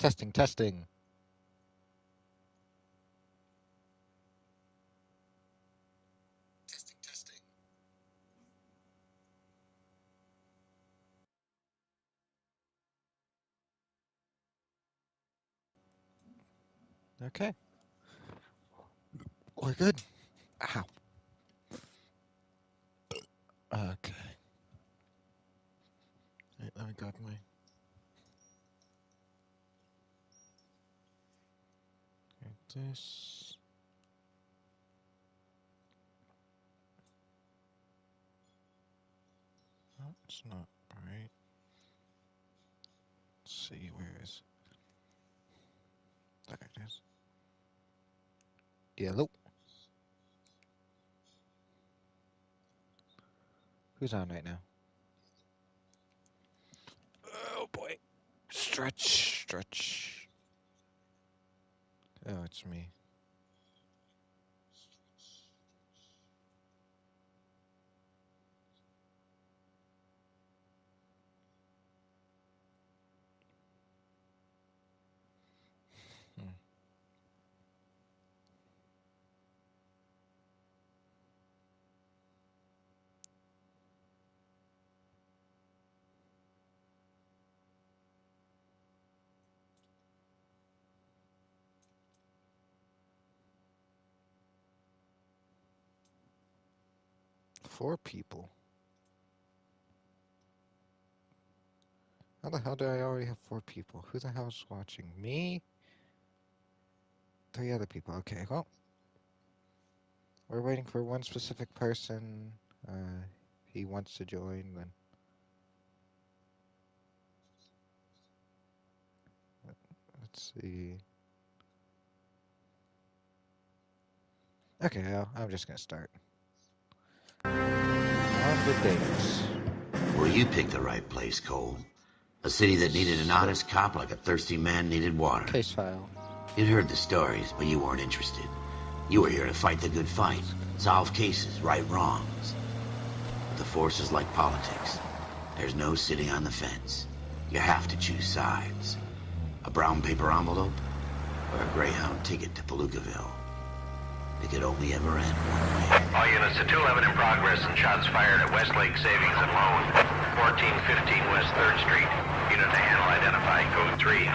Testing, testing. Testing, testing. Okay. We're good. Ow. Okay. Wait, let me grab my... Get this. Oh, it's not right. Let's see, where is it? There it is. Yellow. Who's on right now? Oh boy. Stretch, stretch. Oh, it's me. Hmm. 4 people. How the hell do I already have 4 people? Who the hell is watching? Me? 3 other people. Okay, well. We're waiting for one specific person. He wants to join, then. Let's see. Okay, I'm just gonna start. On the dates. Well, you picked the right place, Cole. A city that needed an honest cop like a thirsty man needed water. Case file. You'd heard the stories, but you weren't interested. You were here to fight the good fight, solve cases, right wrongs. But the force is like politics. There's no sitting on the fence. You have to choose sides. A brown paper envelope, or a Greyhound ticket to Palookaville. It could only ever end one way. All units to 211 in progress and shots fired at Westlake Savings and Loan, 1415 West 3rd Street. Unit to handle identified, code 3.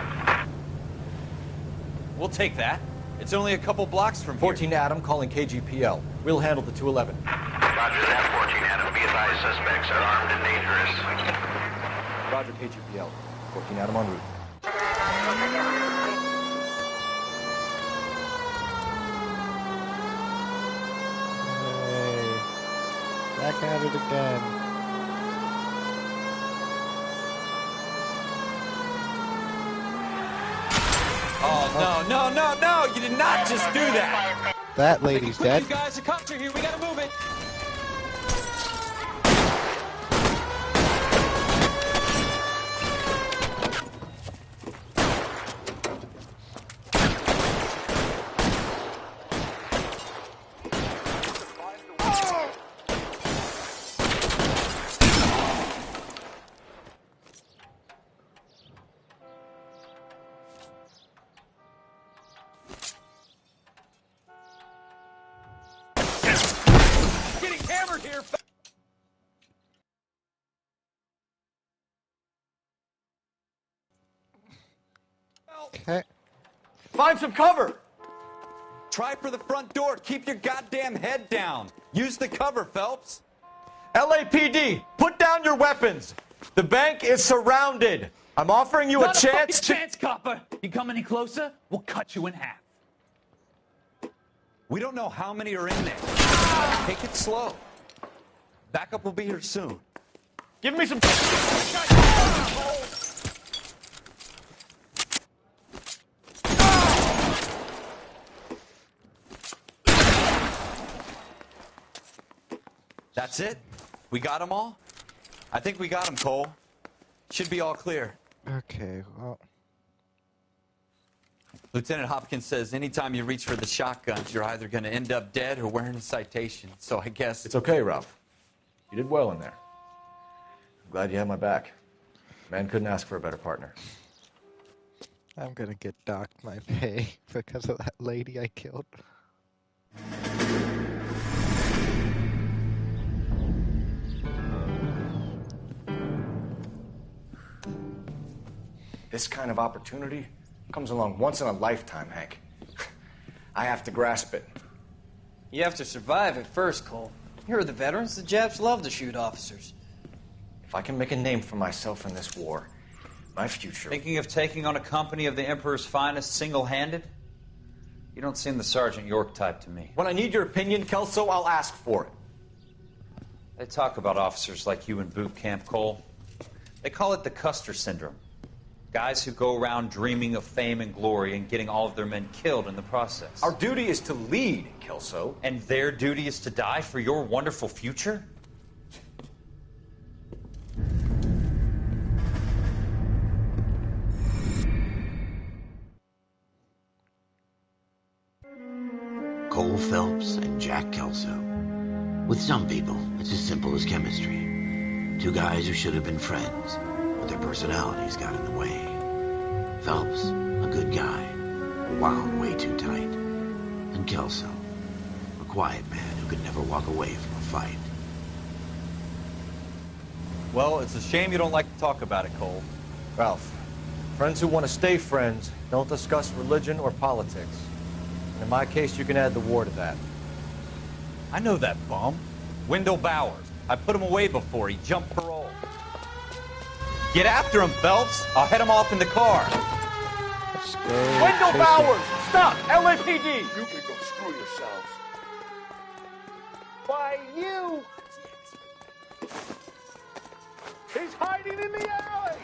We'll take that. It's only a couple blocks from 14 Adam calling KGPL. We'll handle the 211. Roger that, 14 Adam. Be advised, suspects are armed and dangerous. Roger, KGPL. 14 Adam en route. Hey, back at it again. Oh, no. You did not just do that. That lady's dead. You guys, the cops are here. We gotta move it. Okay. Find some cover! Try for the front door. Keep your goddamn head down. Use the cover, Phelps. LAPD, put down your weapons. The bank is surrounded. I'm offering you a chance to... chance, copper. You come any closer, we'll cut you in half. We don't know how many are in there. Take it slow. Backup will be here soon. Give me some... That's it? We got them all? I think we got them, Cole. Should be all clear. Okay, well... Lieutenant Hopkins says anytime you reach for the shotguns, you're either going to end up dead or wearing a citation. So I guess... It's okay, Ralph. You did well in there. I'm glad you had my back. Man couldn't ask for a better partner. I'm gonna get docked my pay because of that lady I killed. This kind of opportunity comes along once in a lifetime, Hank. I have to grasp it. You have to survive at first, Cole. Here are the veterans. The Japs love to shoot officers. If I can make a name for myself in this war, my future... Thinking of taking on a company of the Emperor's finest single-handed? You don't seem the Sergeant York type to me. When I need your opinion, Kelso, I'll ask for it. They talk about officers like you in boot camp, Cole. They call it the Custer syndrome. Guys who go around dreaming of fame and glory and getting all of their men killed in the process. Our duty is to lead, Kelso. And their duty is to die for your wonderful future? Cole Phelps and Jack Kelso. With some people, it's as simple as chemistry. Two guys who should have been friends, but their personalities got in the way. Phelps, a good guy, wound way too tight. And Kelso, a quiet man who could never walk away from a fight. Well, it's a shame you don't like to talk about it, Cole. Ralph, friends who want to stay friends don't discuss religion or politics. And in my case, you can add the war to that. I know that bum. Wendell Bowers. I put him away before he jumped parole. Get after him, Phelps. I'll head him off in the car. Let's go. Wendell chase him. Bowers! Stop! LAPD! You can go screw yourselves. Why, you! He's hiding in the alley!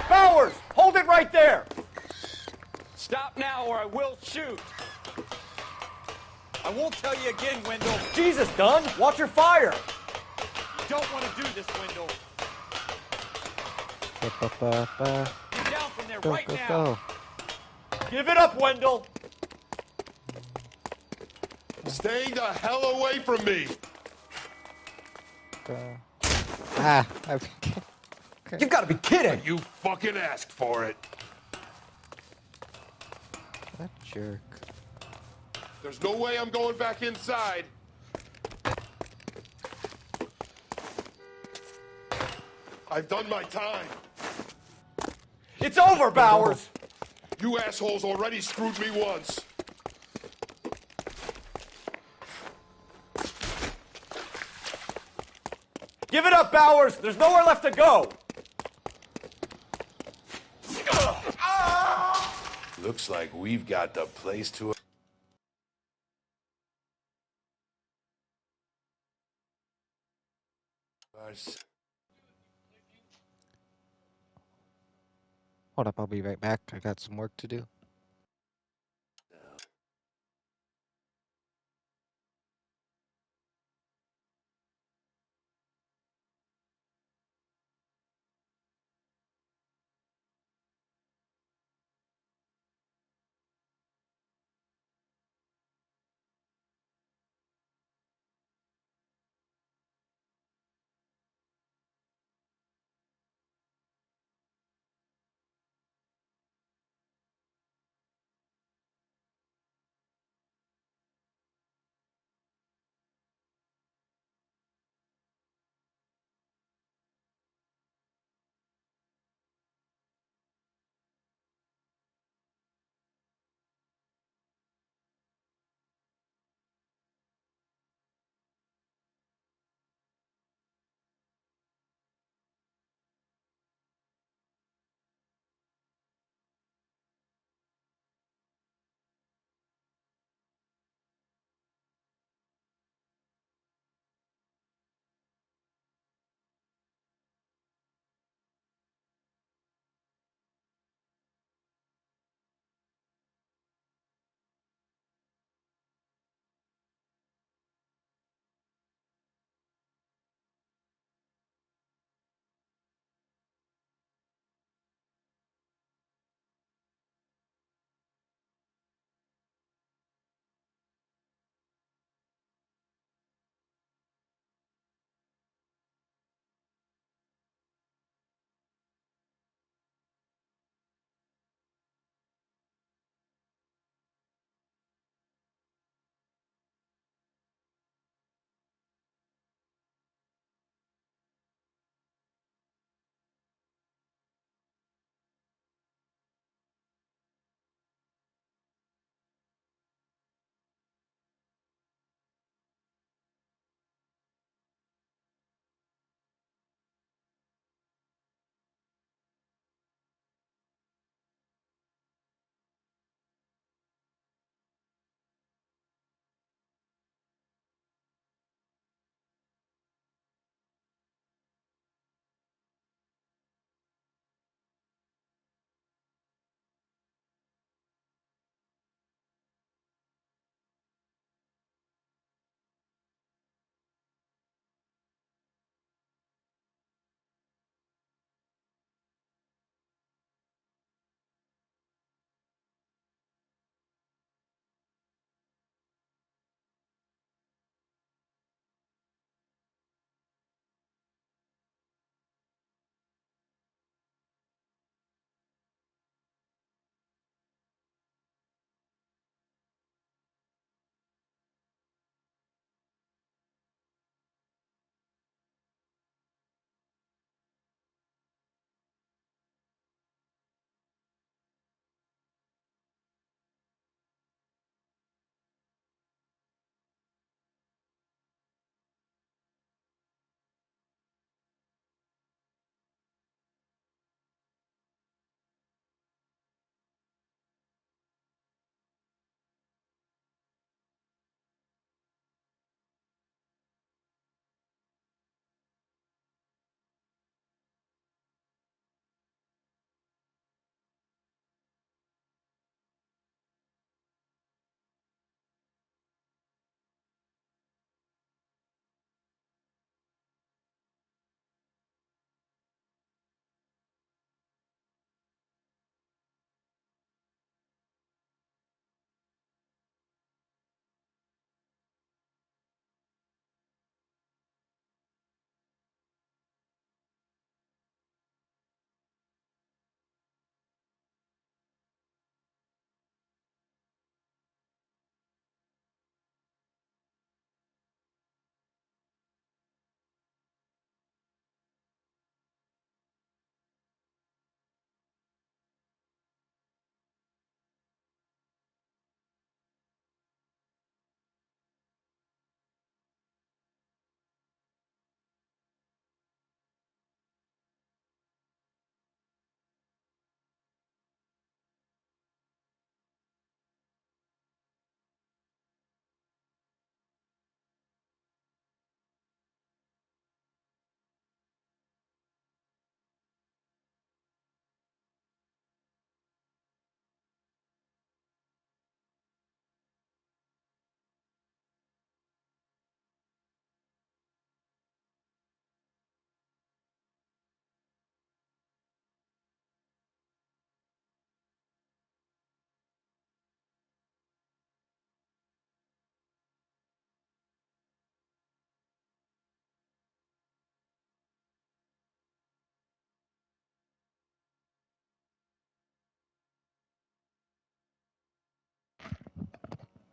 Bowers! Hold it right there! Stop now or I will shoot. I won't tell you again, Wendell. Jesus, Dunn! Watch your fire! You don't want to do this, Wendell. Ba-ba-ba-ba. Get down from there Go, right go, now. go. Give it up, Wendell! Stay the hell away from me! I've... You've got to be kidding! You fucking asked for it. That jerk. There's no way I'm going back inside. I've done my time. It's over, Bowers! You assholes already screwed me once. Give it up, Bowers! There's nowhere left to go! Looks like we've got the place to... Hold up, I'll be right back. I got some work to do.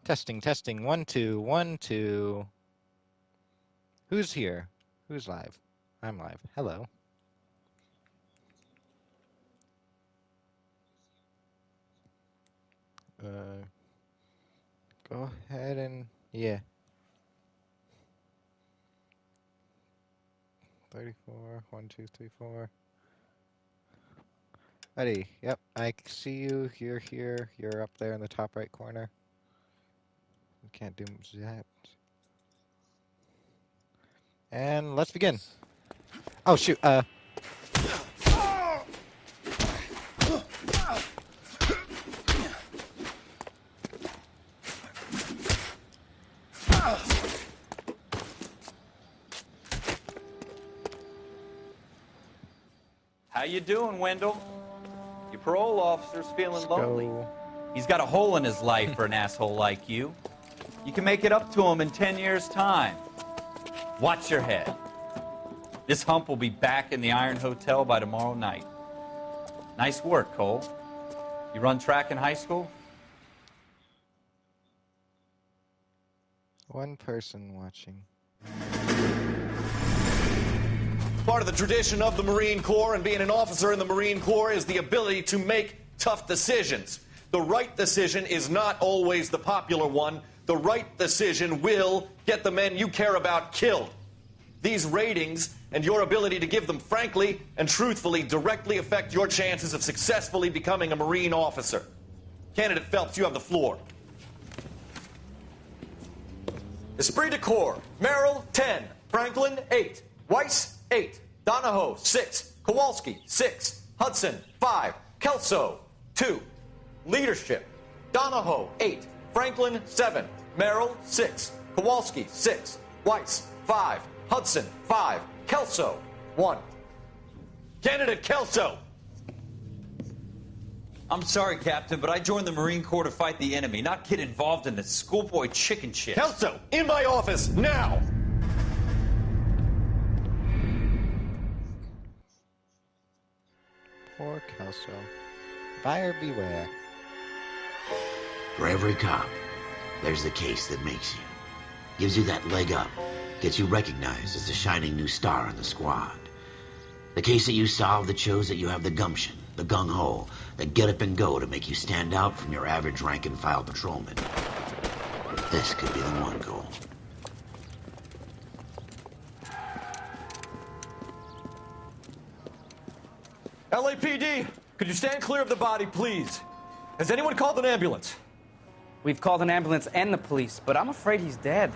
Testing, testing. 1, 2, 1, 2. Who's here? Who's live? I'm live. Hello. Go ahead and yeah. 34. 1, 2, 3, 4. Ready? Yep. I see you. You're here. You're up there in the top right corner. We can't do that. And let's begin. Oh shoot. How you doing, Wendell? Your parole officer's feeling Let's lonely. go. He's got a hole in his life for an asshole like you. You can make it up to him in 10 years' time. Watch your head. This hump will be back in the Iron Hotel by tomorrow night. Nice work, Cole. You run track in high school? One person watching. Part of the tradition of the Marine Corps and being an officer in the Marine Corps is the ability to make tough decisions. The right decision is not always the popular one. The right decision will get the men you care about killed. These ratings and your ability to give them frankly and truthfully directly affect your chances of successfully becoming a Marine officer. Candidate Phelps, you have the floor. Esprit de Corps, Merrill, 10. Franklin, 8. Weiss, 8. Donahoe, 6. Kowalski, 6. Hudson, 5. Kelso, 2. Leadership, Donahoe, 8. Franklin, 7. Merrill, 6. Kowalski, 6. Weiss, 5. Hudson, 5. Kelso, 1. Candidate Kelso. I'm sorry, Captain, but I joined the Marine Corps to fight the enemy, not get involved in this schoolboy chicken shit. Kelso, in my office, now! Poor Kelso. Buyer beware. For every cop, there's the case that makes you. Gives you that leg up. Gets you recognized as the shining new star in the squad. The case that you solve that shows that you have the gumption, the gung-ho, the get up and go to make you stand out from your average rank-and-file patrolman. This could be the one, Cole. LAPD, could you stand clear of the body, please? Has anyone called an ambulance? We've called an ambulance and the police, but I'm afraid he's dead.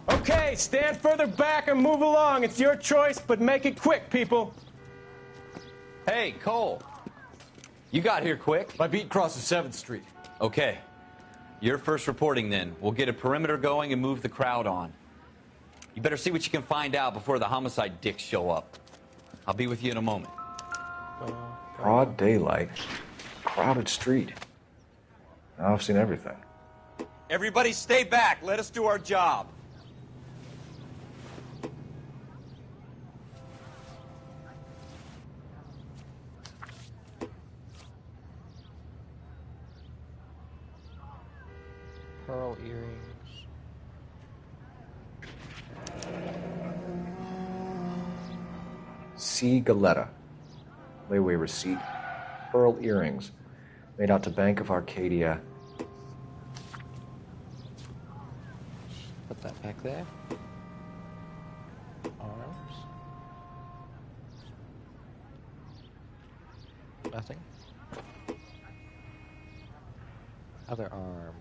Okay, stand further back and move along. It's your choice, but make it quick, people. Hey, Cole. You got here quick. My beat crosses 7th Street. Okay. You're first reporting then. We'll get a perimeter going and move the crowd on. You better see what you can find out before the homicide dicks show up. I'll be with you in a moment. Broad daylight. Crowded street. Now I've seen everything. Everybody stay back. Let us do our job. Pearl earrings. C. Galetta. Layaway receipt. Pearl earrings. Made out to Bank of Arcadia. Put that back there. Arms. Nothing. Other arm.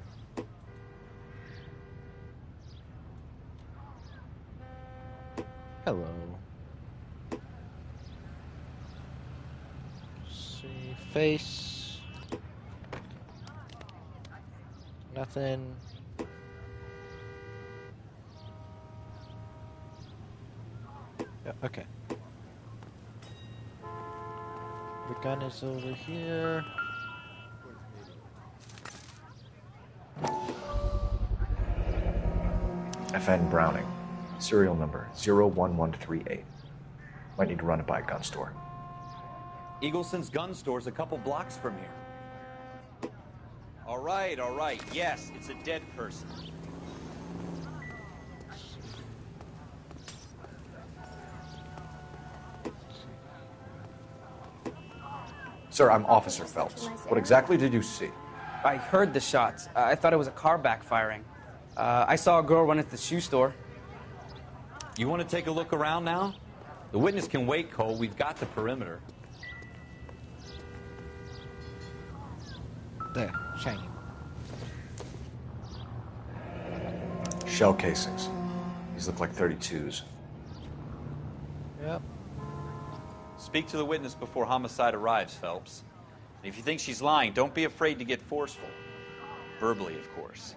Hello. See, face. Nothing. Yeah, okay. The gun is over here. FN Browning. Serial number 01138. Might need to run it by a gun store. Eagleson's gun store's a couple blocks from here. All right, all right. Yes, it's a dead person. Sir, I'm Officer Phelps. What exactly did you see? I heard the shots. I thought it was a car backfiring. I saw a girl run into the shoe store. You want to take a look around now? The witness can wait, Cole. We've got the perimeter. There, shiny. Shell casings. These look like 32s. Yep. Speak to the witness before homicide arrives, Phelps. And if you think she's lying, don't be afraid to get forceful. Verbally, of course.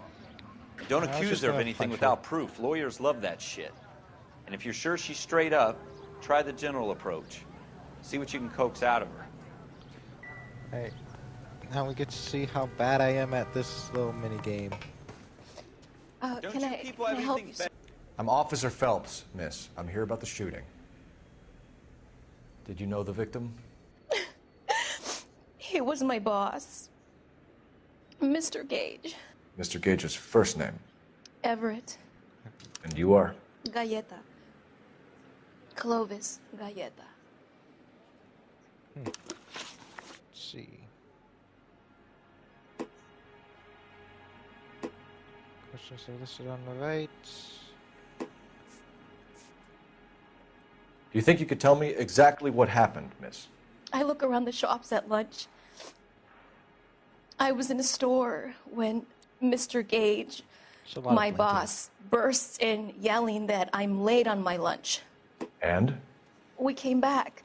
Don't I was accuse just her of gonna anything punch her. without proof. Lawyers love that shit. And if you're sure she's straight up, try the general approach. See what you can coax out of her. Hey, now we get to see how bad I am at this little mini game. Can I help you? I'm Officer Phelps, miss. I'm here about the shooting. Did you know the victim? He was my boss, Mr. Gage. Mr. Gage's first name. Everett. And you are? Galleta. Clovis Galleta. Let's see. Questions are listed on the right. Do you think you could tell me exactly what happened, miss? I look around the shops at lunch. I was in a store when Mr. Gage, It's a lot of my blinking. boss, bursts in yelling that I'm late on my lunch. And? We came back.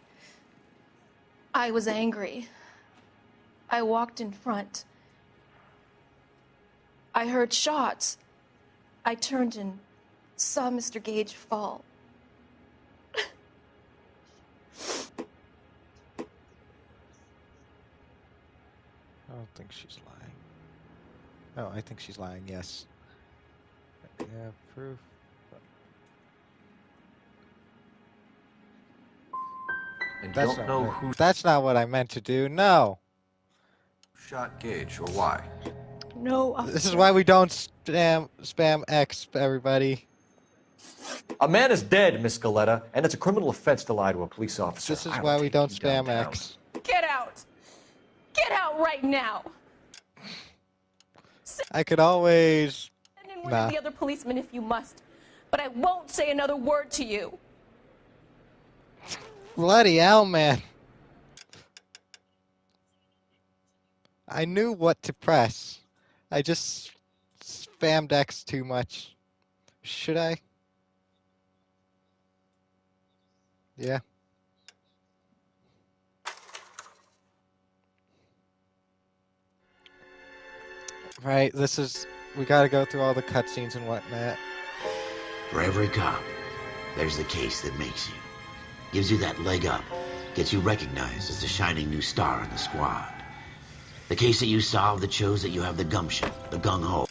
I was angry. I walked in front. I heard shots. I turned and saw Mr. Gage fall. I don't think she's lying. Oh, I think she's lying, yes. Yeah, proof. And That's don't not know right. who That's not what I meant to do, no! shot Gage or why. No, This is officer. why we don't spam X, everybody. A man is dead, Miss Galletta, and it's a criminal offense to lie to a police officer. This is I will why we take don't you spam downtown. X. Get out! Get out right now! I could always... Send in one Nah. of the other policemen if you must, but I won't say another word to you. Bloody hell, man. I knew what to press. I just spammed X too much. Should I? Yeah. Right, this is... We gotta go through all the cutscenes and whatnot. For every cop, there's the case that makes you. Gives you that leg up. Gets you recognized as the shining new star in the squad. The case that you solve that shows that you have the gumption, the gung-ho,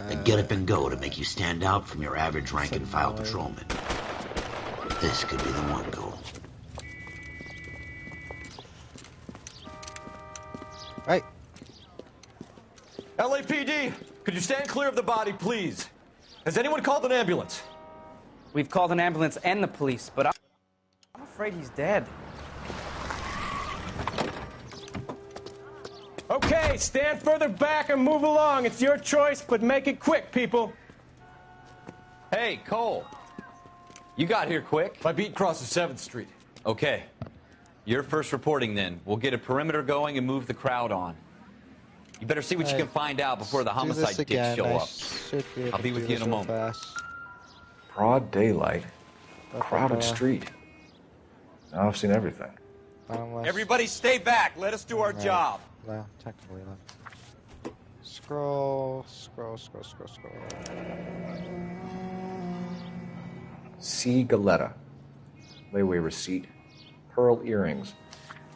the get up and go to make you stand out from your average rank and file patrolman. This could be the one, Cole. Right. LAPD, could you stand clear of the body, please? Has anyone called an ambulance? We've called an ambulance and the police, but I'm afraid he's dead. Okay, stand further back and move along. It's your choice, but make it quick, people. Hey, Cole. You got here quick. My beat crosses 7th Street. Okay. You're first reporting then. We'll get a perimeter going and move the crowd on. You better see what you can find out before the Do this homicide dicks again. show I up. should be able I'll be to with do you in this a real moment. fast. Broad daylight. Crowded street. Now I've seen everything. Unless... Everybody stay back. Let us do our Right. job. No, technically not. Scroll. C. Galletta. Layaway receipt. Pearl earrings.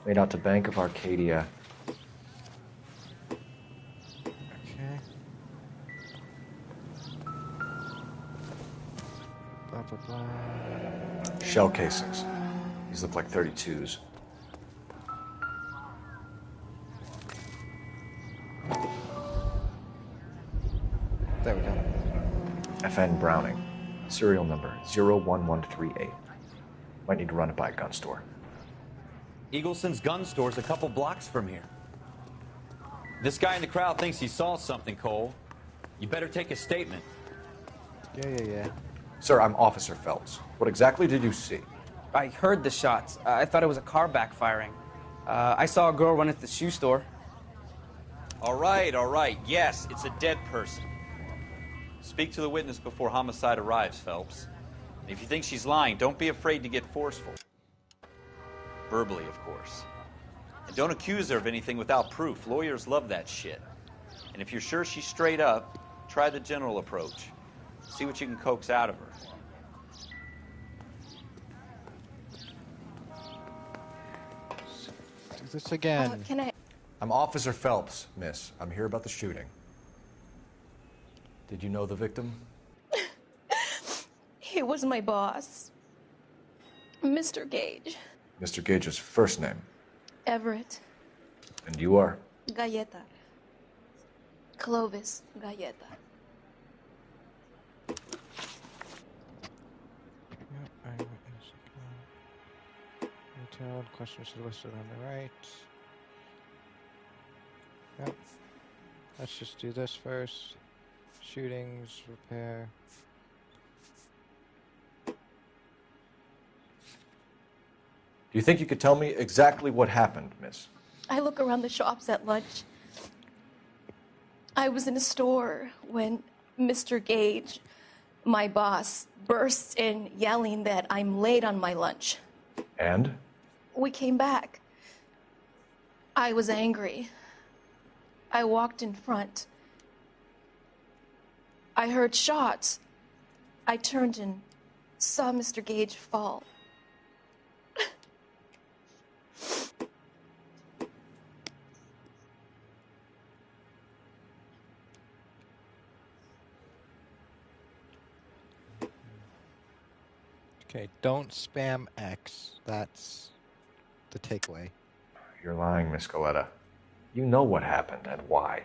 Made out to Bank of Arcadia. Okay. Blah, blah, blah. Shell casings. These look like 32s. FN Browning, serial number 01138. Might need to run it by a gun store. Eagleson's gun store's a couple blocks from here. This guy in the crowd thinks he saw something, Cole. You better take a statement. Yeah. Sir, I'm Officer Phelps. What exactly did you see? I heard the shots. I thought it was a car backfiring. I saw a girl run into the shoe store. All right. Yes, it's a dead person. Speak to the witness before homicide arrives, Phelps. And if you think she's lying, don't be afraid to get forceful. Verbally, of course. And don't accuse her of anything without proof. Lawyers love that shit. And if you're sure she's straight up, try the general approach. See what you can coax out of her. Do this again. Can I? I'm Officer Phelps, miss. I'm here about the shooting. Did you know the victim? He was my boss, Mr. Gage. Mr. Gage's first name. Everett. And you are? Galleta. Clovis Galleta. Detailed questions listed on the right. Yep. Let's just do this first. Shootings, repair. Do you think you could tell me exactly what happened, miss? I look around the shops at lunch. I was in a store when Mr. Gage, my boss, bursts in yelling that I'm late on my lunch. And? We came back. I was angry. I walked in front. I heard shots. I turned and saw Mr. Gage fall. Okay, don't spam X. That's the takeaway. You're lying, Miss Galleta. You know what happened and why.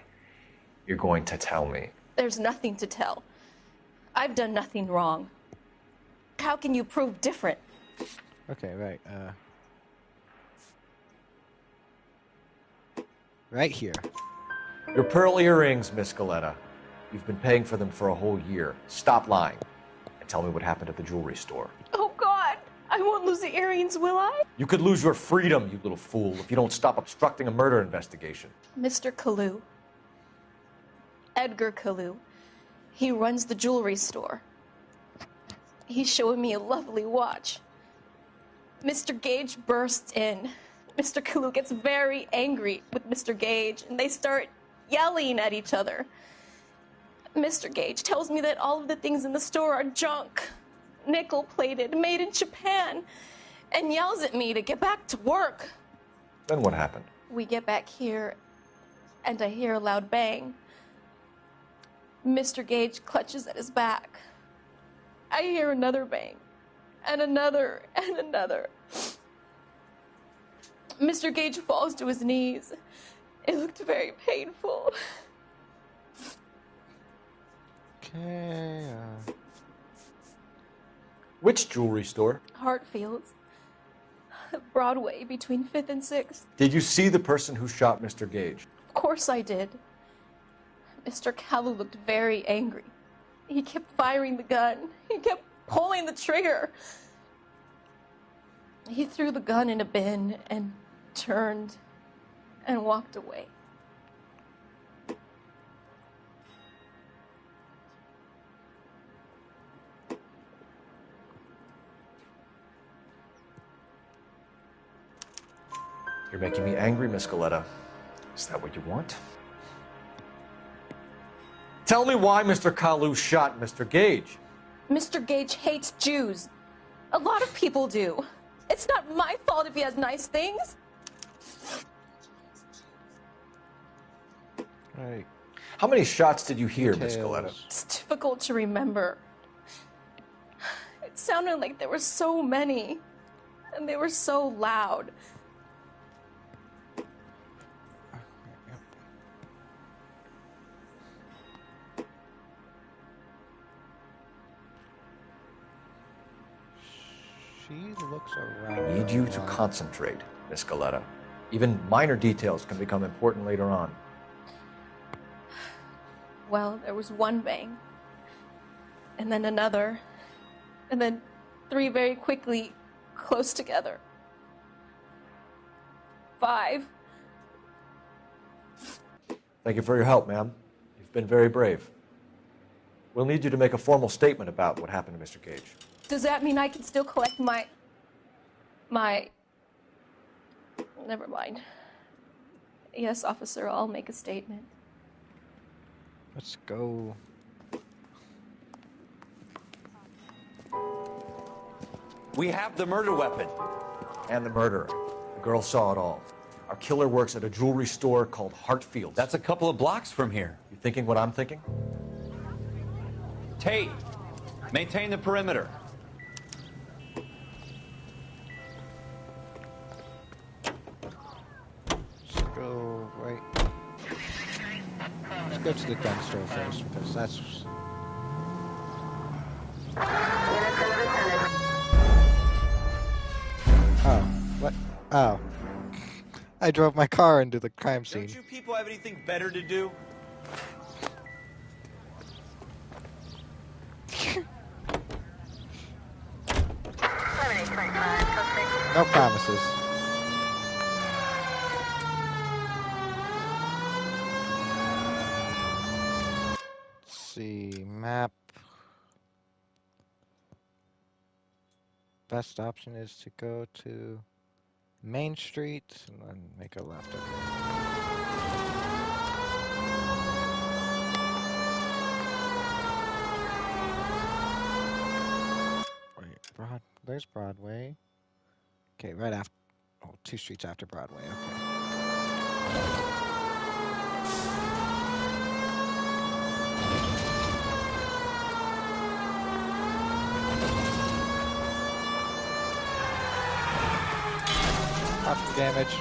You're going to tell me. There's nothing to tell. I've done nothing wrong. How can you prove different? Okay, right. Right here. Your pearl earrings, Miss Galleta. You've been paying for them for a whole year. Stop lying. And tell me what happened at the jewelry store. Oh, God! I won't lose the earrings, will I? You could lose your freedom, you little fool, if you don't stop obstructing a murder investigation. Mr. Kalu. Edgar Kalu. He runs the jewelry store. He's showing me a lovely watch. Mr. Gage bursts in. Mr. Kalu gets very angry with Mr. Gage, and they start yelling at each other. Mr. Gage tells me that all of the things in the store are junk, nickel-plated, made in Japan, and yells at me to get back to work. Then what happened? We get back here, and I hear a loud bang. Mr. Gage clutches at his back. I hear another bang, and another, and another. Mr. Gage falls to his knees. It looked very painful. Okay. Which jewelry store? Hartfield's. Broadway, between 5th and 6th. Did you see the person who shot Mr. Gage? Of course I did. Mr. Kalu looked very angry. He kept firing the gun. He kept pulling the trigger. He threw the gun in a bin and turned and walked away. You're making me angry, Miss Galleta. Is that what you want? Tell me why Mr. Kalu shot Mr. Gage. Mr. Gage hates Jews. A lot of people do. It's not my fault if he has nice things. Right. How many shots did you hear, Miss Galleta? It's difficult to remember. It sounded like there were so many, and they were so loud. So I need you to concentrate, Miss Galetta. Even minor details can become important later on. Well, there was one bang, and then another, and then 3 very quickly, close together. 5. Thank you for your help, ma'am. You've been very brave. We'll need you to make a formal statement about what happened to Mr. Gage. Does that mean I can still collect my... Never mind. Yes, officer, I'll make a statement. Let's go. We have the murder weapon. And the murderer. The girl saw it all. Our killer works at a jewelry store called Hartfield's. That's a couple of blocks from here. You thinking what I'm thinking? Tate, maintain the perimeter. Let's go right. Let's go to the gun store first, because that's... Oh, what? Oh. I drove my car into the crime scene. Don't you people have anything better to do? No promises. Let's see, map. Best option is to go to Main Street and then make a left. Wait, there's Broadway. Okay, right after. Oh, 2 streets after Broadway. Okay. Property damage.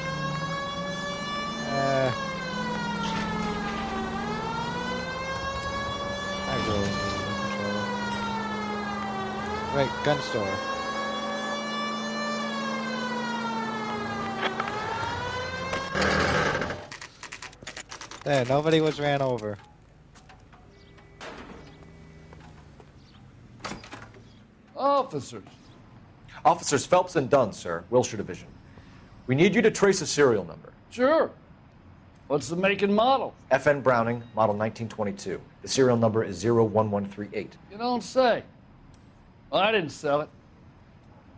I really need a controller. Right, gun store. There, nobody was ran over. Officers. Officers Phelps and Dunn, sir, Wilshire Division. We need you to trace a serial number. Sure. What's the make and model? FN Browning, model 1922. The serial number is 01138. You don't say. Well, I didn't sell it.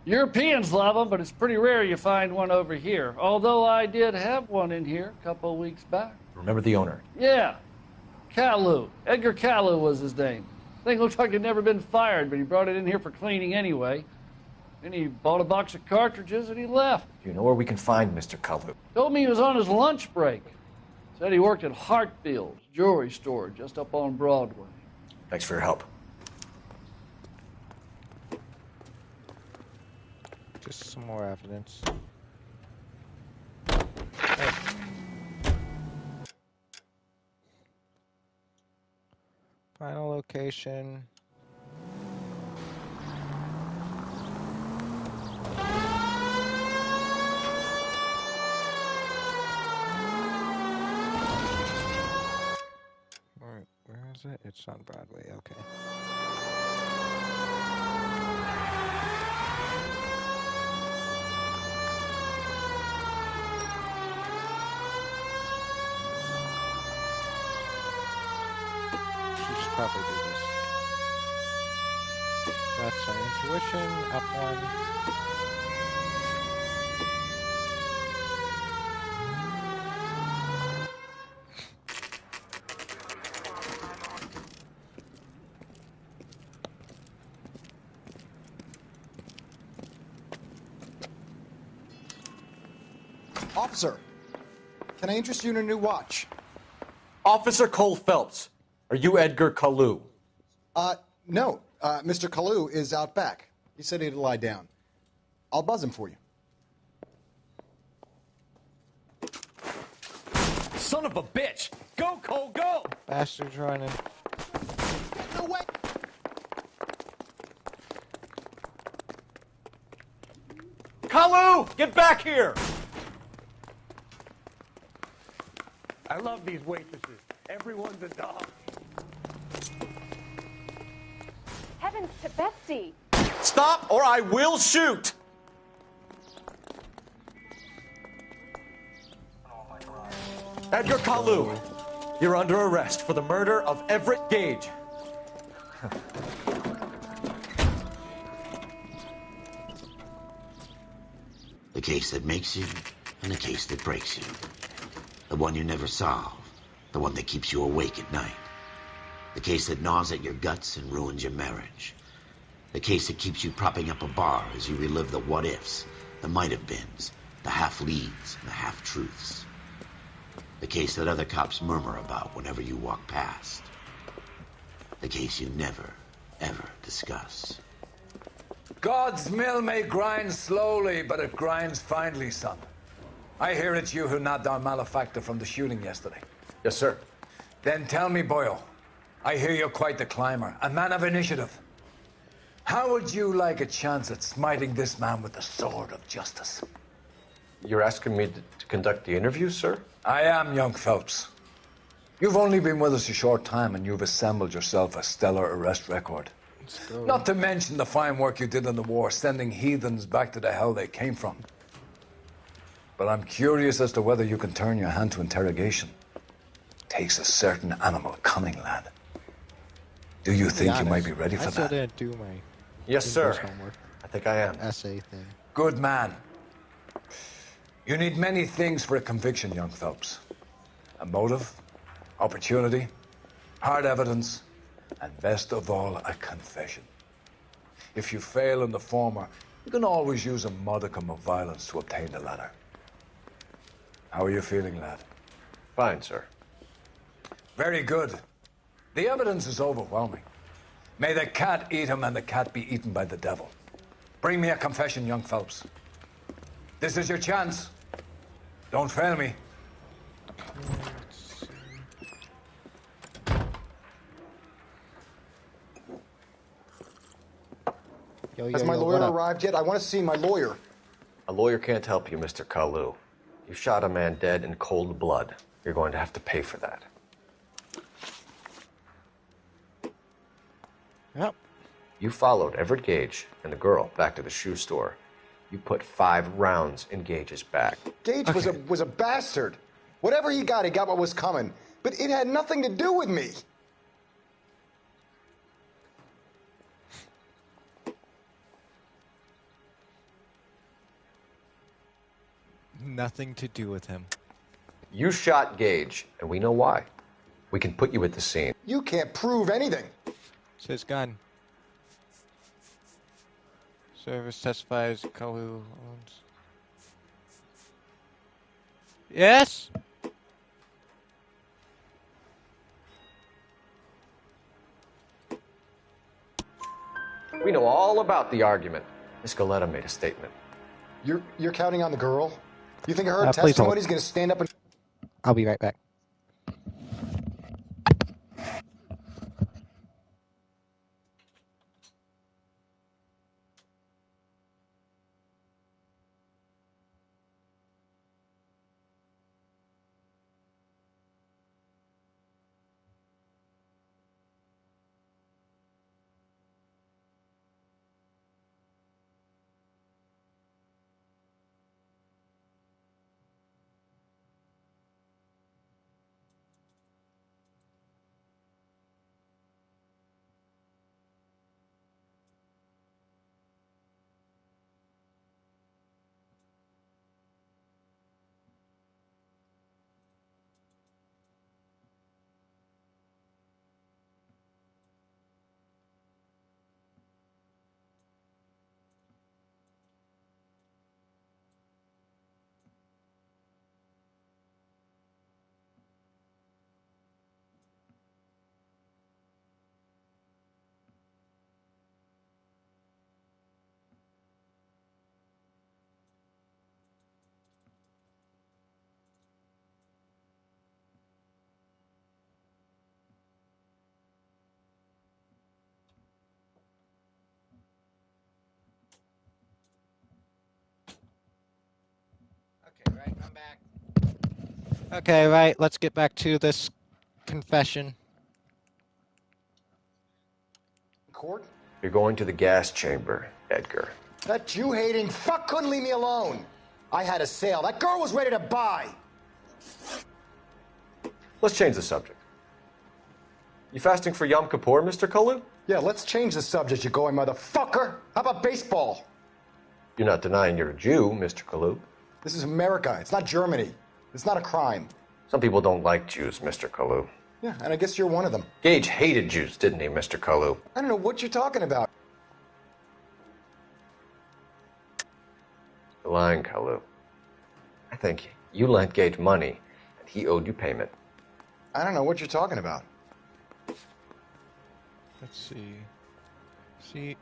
Europeans love them, but it's pretty rare you find one over here. Although I did have one in here a couple of weeks back. Remember the owner? Yeah. Caillou. Edgar Caillou was his name. Thing looked like he'd never been fired, but he brought it in here for cleaning anyway. Then he bought a box of cartridges and he left. Do you know where we can find Mr. Caillou? Told me he was on his lunch break. Said he worked at Hartfield's jewelry store just up on Broadway. Thanks for your help. Just some more evidence. Final location. Where is it? It's on Broadway, okay. Probably do this. That's our intuition, up 1. Officer, can I interest you in a new watch? Officer Cole Phelps, are you Edgar Caillou? No. Mr. Caillou is out back. He said he'd lie down. I'll buzz him for you. Son of a bitch! Go, Cole, go! Bastard's running. No way! Kalu, get back here! I love these waitresses. Everyone's a dog. Heavens to Betsy! Stop or I will shoot! Edgar Kalu, you're under arrest for the murder of Everett Gage. The case that makes you and the case that breaks you. The one you never solve. The one that keeps you awake at night. The case that gnaws at your guts and ruins your marriage. The case that keeps you propping up a bar as you relive the what-ifs, the might-have-beens, the half-leads, and the half-truths. The case that other cops murmur about whenever you walk past. The case you never, ever discuss. God's mill may grind slowly, but it grinds finely, son. I hear it's you who nabbed our malefactor from the shooting yesterday. Yes, sir. Then tell me, Boyle, I hear you're quite the climber, a man of initiative. How would you like a chance at smiting this man with the sword of justice? You're asking me to conduct the interview, sir? I am, young Phelps. You've only been with us a short time, and you've assembled yourself a stellar arrest record. Not to mention the fine work you did in the war, sending heathens back to the hell they came from. But I'm curious as to whether you can turn your hand to interrogation. Takes a certain animal cunning, lad. Do you think you might be ready for I still that? didn't do my Yes, sir. homework. I think I am. Essay thing. Good man. You need many things for a conviction, young Phelps. A motive, opportunity, hard evidence, and best of all, a confession. If you fail in the former, you can always use a modicum of violence to obtain the latter. How are you feeling, lad? Fine, sir. Very good. The evidence is overwhelming. May the cat eat him and the cat be eaten by the devil. Bring me a confession, young Phelps. This is your chance. Don't fail me. Has my lawyer arrived yet? I want to see my lawyer. A lawyer can't help you, Mr. Kalu. You shot a man dead in cold blood. You're going to have to pay for that. Yep. You followed Everett Gage and the girl back to the shoe store. You put 5 rounds in Gage's back. Gage was a bastard. Whatever he got what was coming. But it had nothing to do with me. Nothing to do with him. You shot Gage, and we know why. We can put you at the scene. You can't prove anything. It's his gun. Service testifies Kalu owns. Yes? We know all about the argument. Miss Galetta made a statement. You're counting on the girl? You think her Please hold. testimony's going to stand up and... I'll be right back. Okay, right. Let's get back to this confession. Court? You're going to the gas chamber, Edgar. That Jew-hating fuck couldn't leave me alone. I had a sale. That girl was ready to buy. Let's change the subject. You fasting for Yom Kippur, Mr. Kalu? Yeah, let's change the subject, you going motherfucker. How about baseball? You're not denying you're a Jew, Mr. Kalu. This is America. It's not Germany. It's not a crime. Some people don't like Jews, Mr. Kalu. Yeah, and I guess you're one of them. Gage hated Jews, didn't he, Mr. Kalu? I don't know what you're talking about. You're lying, Kalu. I think you lent Gage money, and he owed you payment. I don't know what you're talking about. Let's see. See.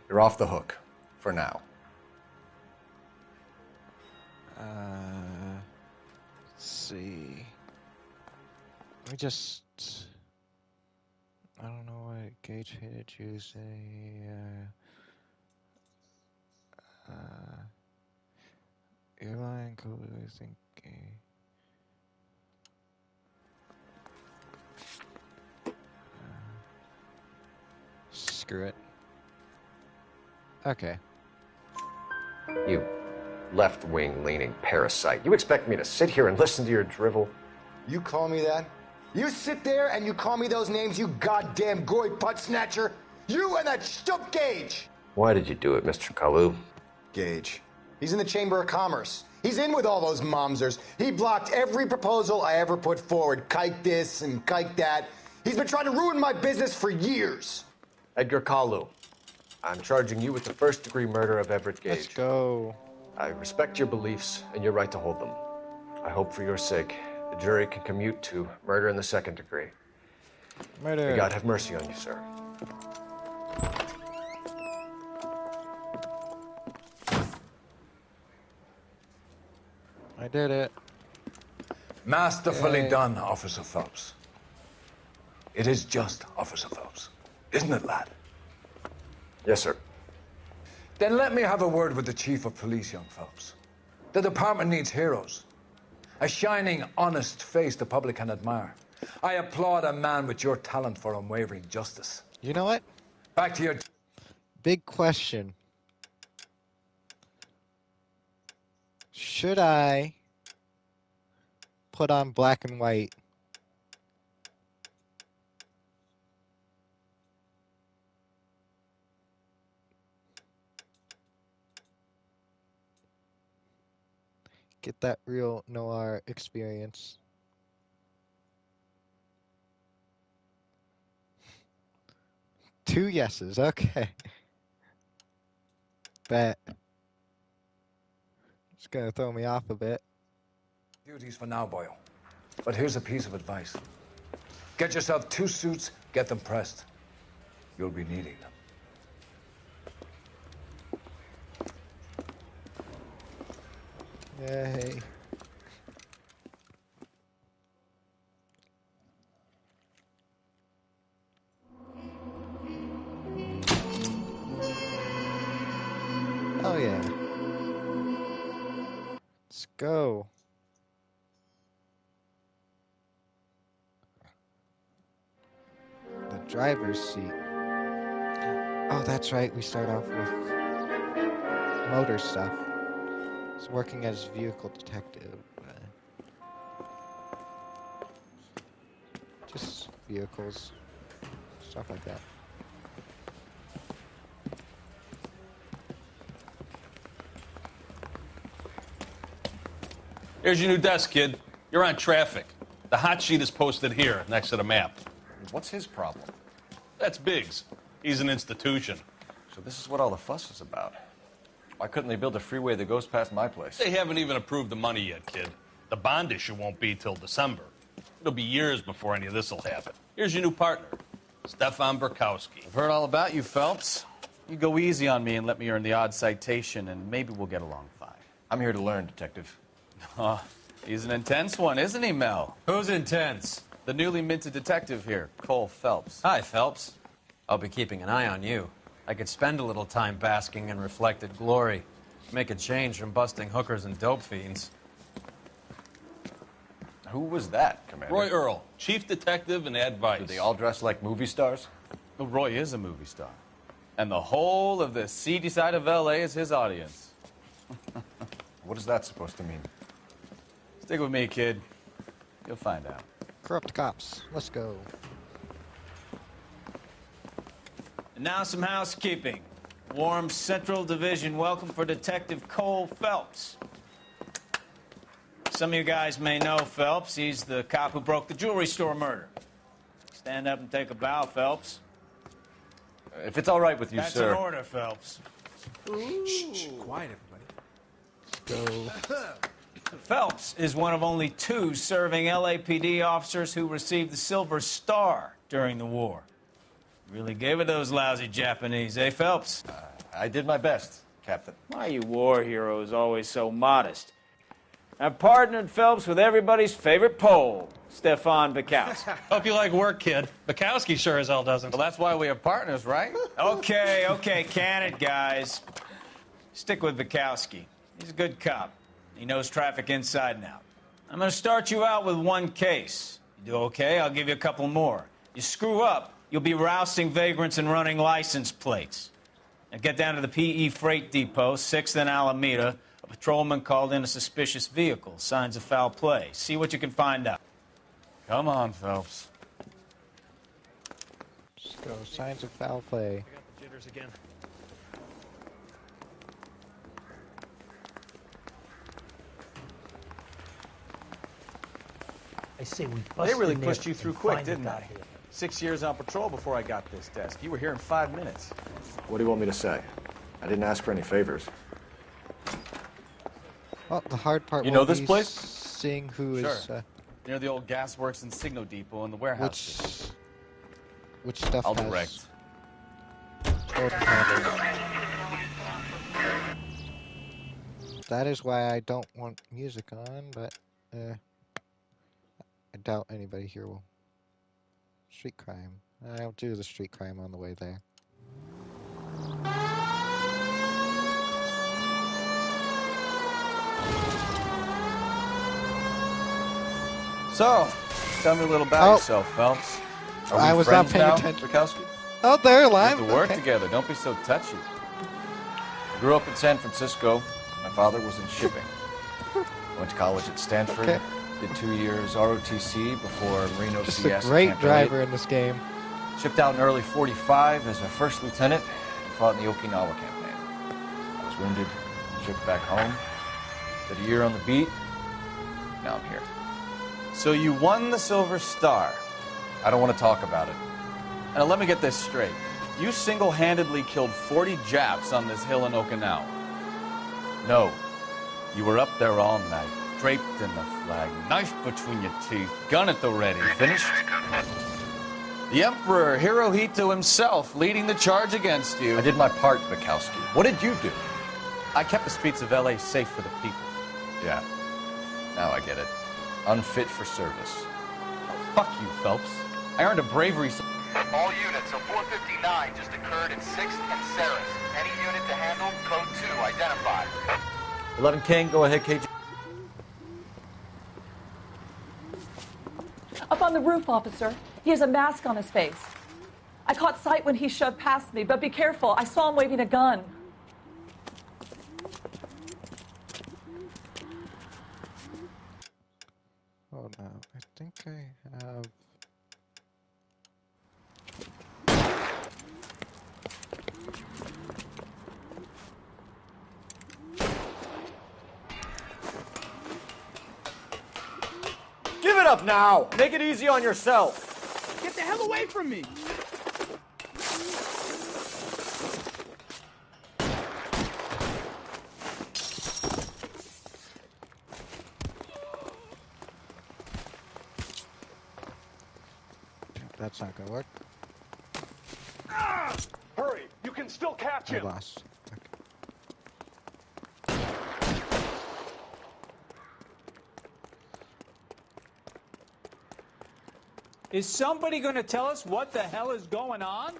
You're off the hook. For now. Let's see. Let me just. I don't know what Gage hated Jews. You're lying, Kalu. I think. Screw it. Okay. You left-wing leaning parasite. You expect me to sit here and listen to your drivel? You call me that? You sit there and you call me those names, you goddamn goy butt snatcher? You and that stup Gage! Why did you do it, Mr. Kalu? Gage. He's in the Chamber of Commerce. He's in with all those momsers. He blocked every proposal I ever put forward. Kike this and kike that. He's been trying to ruin my business for years. Edgar Kalu, I'm charging you with the first-degree murder of Everett Gage. Let's go. I respect your beliefs and your right to hold them. I hope for your sake the jury can commute to murder in the second degree. Murder. May God have mercy on you, sir. I did it. Masterfully Yay. done, Officer Phelps. It is just Officer Phelps, isn't it, lad? Yes, sir. Then let me have a word with the Chief of Police, young Phelps. The department needs heroes. A shining, honest face the public can admire. I applaud a man with your talent for unwavering justice. You know what? Back to your... Big question. Should I put on black and white? Get that real noir experience. Two yeses, okay. Bet. It's gonna throw me off a bit. Duties for now, Boyle. But here's a piece of advice. Get yourself 2 suits, get them pressed. You'll be needing them. Yay. Oh yeah. Let's go. The driver's seat. Oh, that's right. We start off with motor stuff. He's working as vehicle detective. Just vehicles. Stuff like that. Here's your new desk, kid. You're on traffic. The hot sheet is posted here, next to the map. What's his problem? That's Biggs. He's an institution. So this is what all the fuss is about. Why couldn't they build a freeway that goes past my place? They haven't even approved the money yet, kid. The bond issue won't be till December. It'll be years before any of this will happen. Here's your new partner, Stefan Burkowski. I've heard all about you, Phelps. You go easy on me and let me earn the odd citation, and maybe we'll get along fine. I'm here to learn, Detective. Oh, he's an intense one, isn't he, Mel? Who's intense? The newly minted detective here, Cole Phelps. Hi, Phelps. I'll be keeping an eye on you. I could spend a little time basking in reflected glory. Make a change from busting hookers and dope fiends. Who was that, Commander? Roy Earl, chief detective and advice. Do they all dress like movie stars? Well, Roy is a movie star. And the whole of the seedy side of L.A. is his audience. What is that supposed to mean? Stick with me, kid. You'll find out. Corrupt cops. Let's go. And now some housekeeping. Warm Central Division welcome for Detective Cole Phelps. Some of you guys may know Phelps. He's the cop who broke the jewelry store murder. Stand up and take a bow, Phelps. If it's all right with you, That's sir. That's an order, Phelps. Shh, quiet, everybody. Go. Phelps is one of only 2 serving LAPD officers who received the Silver Star during the war. Really gave it those lousy Japanese, eh, Phelps? I did my best, Captain. Why are you war heroes always so modest? I've partnered Phelps with everybody's favorite Pole, Stefan Bukowski. Hope you like work, kid. Bukowski sure as hell doesn't. Well, that's why we have partners, right? Okay, can it, guys. Stick with Bukowski. He's a good cop. He knows traffic inside and out. I'm going to start you out with 1 case. You do okay, I'll give you a couple more. You screw up, you'll be rousting vagrants and running license plates. Now get down to the PE Freight Depot, 6th and Alameda. A patrolman called in a suspicious vehicle. Signs of foul play. See what you can find out. Come on, Phelps. Let's go. Signs of foul play. I got the jitters again. I say we busted They really in there pushed you through and quick, finally didn't got they? here. 6 years on patrol before I got this desk. You were here in 5 minutes. What do you want me to say? I didn't ask for any favors. Well, the hard part You will know this be place? seeing who Sure. is Near the old gasworks and Signo Depot and the warehouse. which stuff I'll has direct. golden handles. That is why I don't want music on, but I doubt anybody here will. Street crime. I'll do the street crime on the way there. So, tell me a little about yourself, Phelps. Are we I was not friends paying now, attention. Bukowski? Oh, they're We alive. have to work Okay. together. Don't be so touchy. I grew up in San Francisco. My father was in shipping. Went to college at Stanford. Okay. Did 2 years ROTC before Marine OCS. Just a at great Camp driver Elliott. in this game. Shipped out in early '45 as a first lieutenant and fought in the Okinawa campaign. I was wounded, shipped back home. Did a year on the beat. Now I'm here. So you won the Silver Star. I don't want to talk about it. Now let me get this straight. You single-handedly killed 40 Japs on this hill in Okinawa. No. You were up there all night, draped in the flag, knife between your teeth, gun at the ready. Finished? The Emperor Hirohito himself leading the charge against you. I did my part, Bukowski. What did you do? I kept the streets of L.A. safe for the people. Yeah. Now I get it. Unfit for service. Fuck you, Phelps. I earned a bravery... All units, a 459 just occurred at 6th and Saris. Any unit to handle, code 2, identified. 11 King, go ahead, KG. Up on the roof, officer. He has a mask on his face. I caught sight when he shoved past me, but be careful. I saw him waving a gun. Oh no, I think I have. Give it up now! Make it easy on yourself! Get the hell away from me! That's not gonna work. Hurry! You can still catch I him! lost. Is somebody going to tell us what the hell is going on?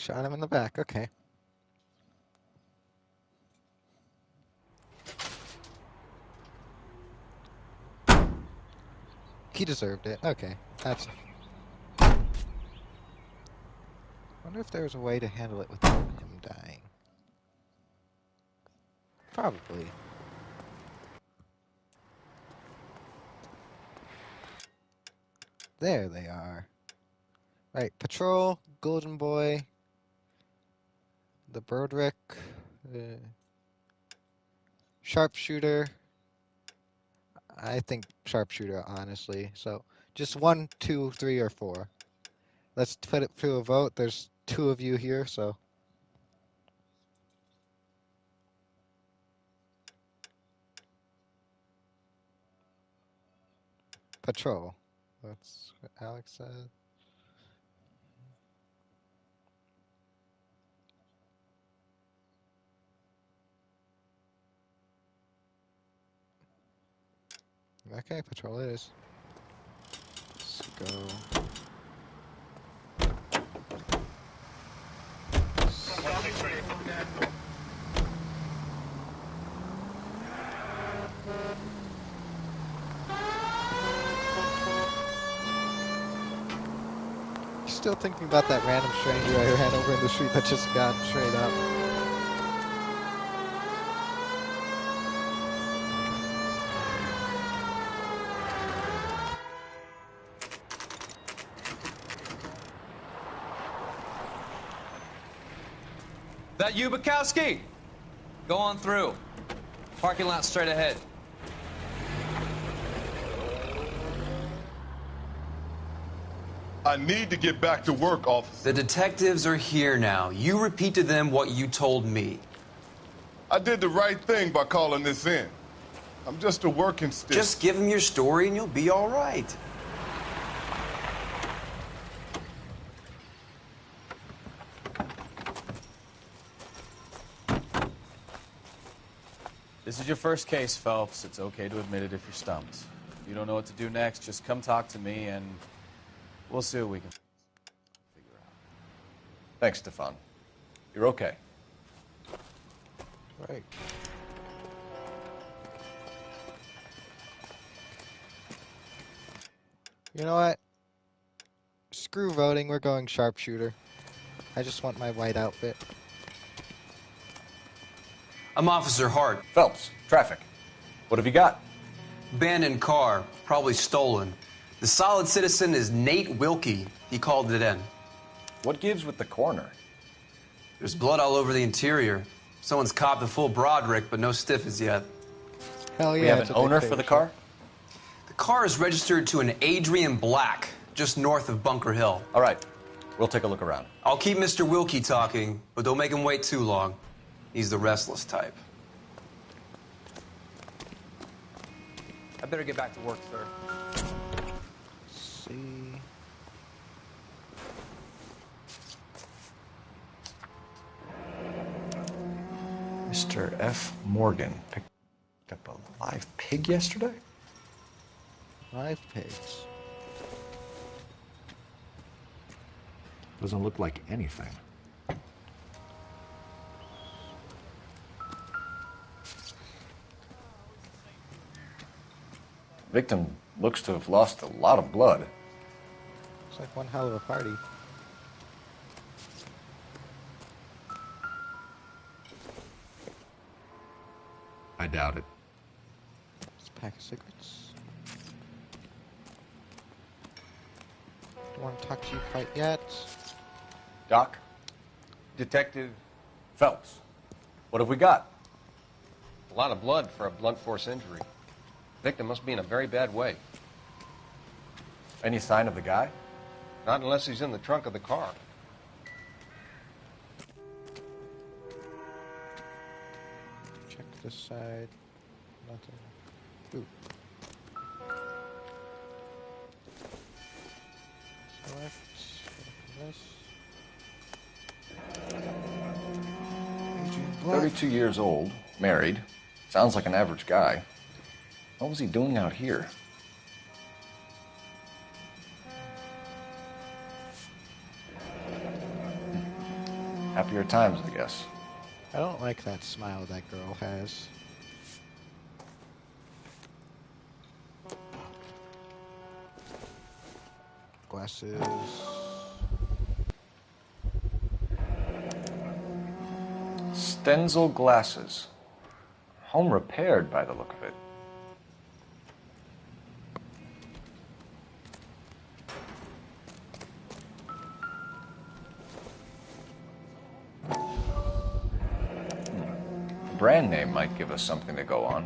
Shot him in the back. Okay. He deserved it. Okay. That's... wonder if there's a way to handle it without him dying. Probably. There they are. Right, Patrol, Golden Boy, the Broderick, Sharpshooter. I think Sharpshooter, honestly. So just 1, 2, 3, or 4. Let's put it through a vote. There's 2 of you here, so. Patrol. That's what Alex said. Okay, Patrol it is. Let's go. Still thinking about that random stranger I ran over in the street that just got straight up. That you, Bukowski? Go on through. Parking lot straight ahead. I need to get back to work, officer. The detectives are here now. You repeat to them what you told me. I did the right thing by calling this in. I'm just a working stick. Just give them your story and you'll be all right. This is your first case, Phelps. It's okay to admit it if you're stumped. If you don't know what to do next, just come talk to me and we'll see what we can figure out. Thanks, Stefan. You're okay. Right. You know what? Screw voting, we're going Sharpshooter. I just want my white outfit. I'm Officer Hart. Phelps, traffic. What have you got? Abandoned car, probably stolen. The solid citizen is Nate Wilkie. He called it in. What gives with the coroner? There's blood all over the interior. Someone's copped a full Broderick, but no stiffs yet. Hell yeah. We have an owner for the car? The car is registered to an Adrian Black, just north of Bunker Hill. All right. We'll take a look around. I'll keep Mr. Wilkie talking, but don't make him wait too long. He's the restless type. I better get back to work, sir. See. Mr. F. Morgan picked up a live pig yesterday? Live pigs. Doesn't look like anything. Victim looks to have lost a lot of blood. It's like one hell of a party. I doubt it. It's a pack of cigarettes. Don't want to talk to you quite yet. Doc? Detective Phelps. What have we got? a lot of blood for a blunt force injury. Victim must be in a very bad way. Any sign of the guy? Not unless he's in the trunk of the car. Check this side. Nothing. Ooh. Select. This. Adrian Black. 32 years old, married. Sounds like an average guy. What was he doing out here? Happier times, I guess. I don't like that smile that girl has. Glasses. Stenzel glasses. Home repaired by the look of it. Brand name might give us something to go on.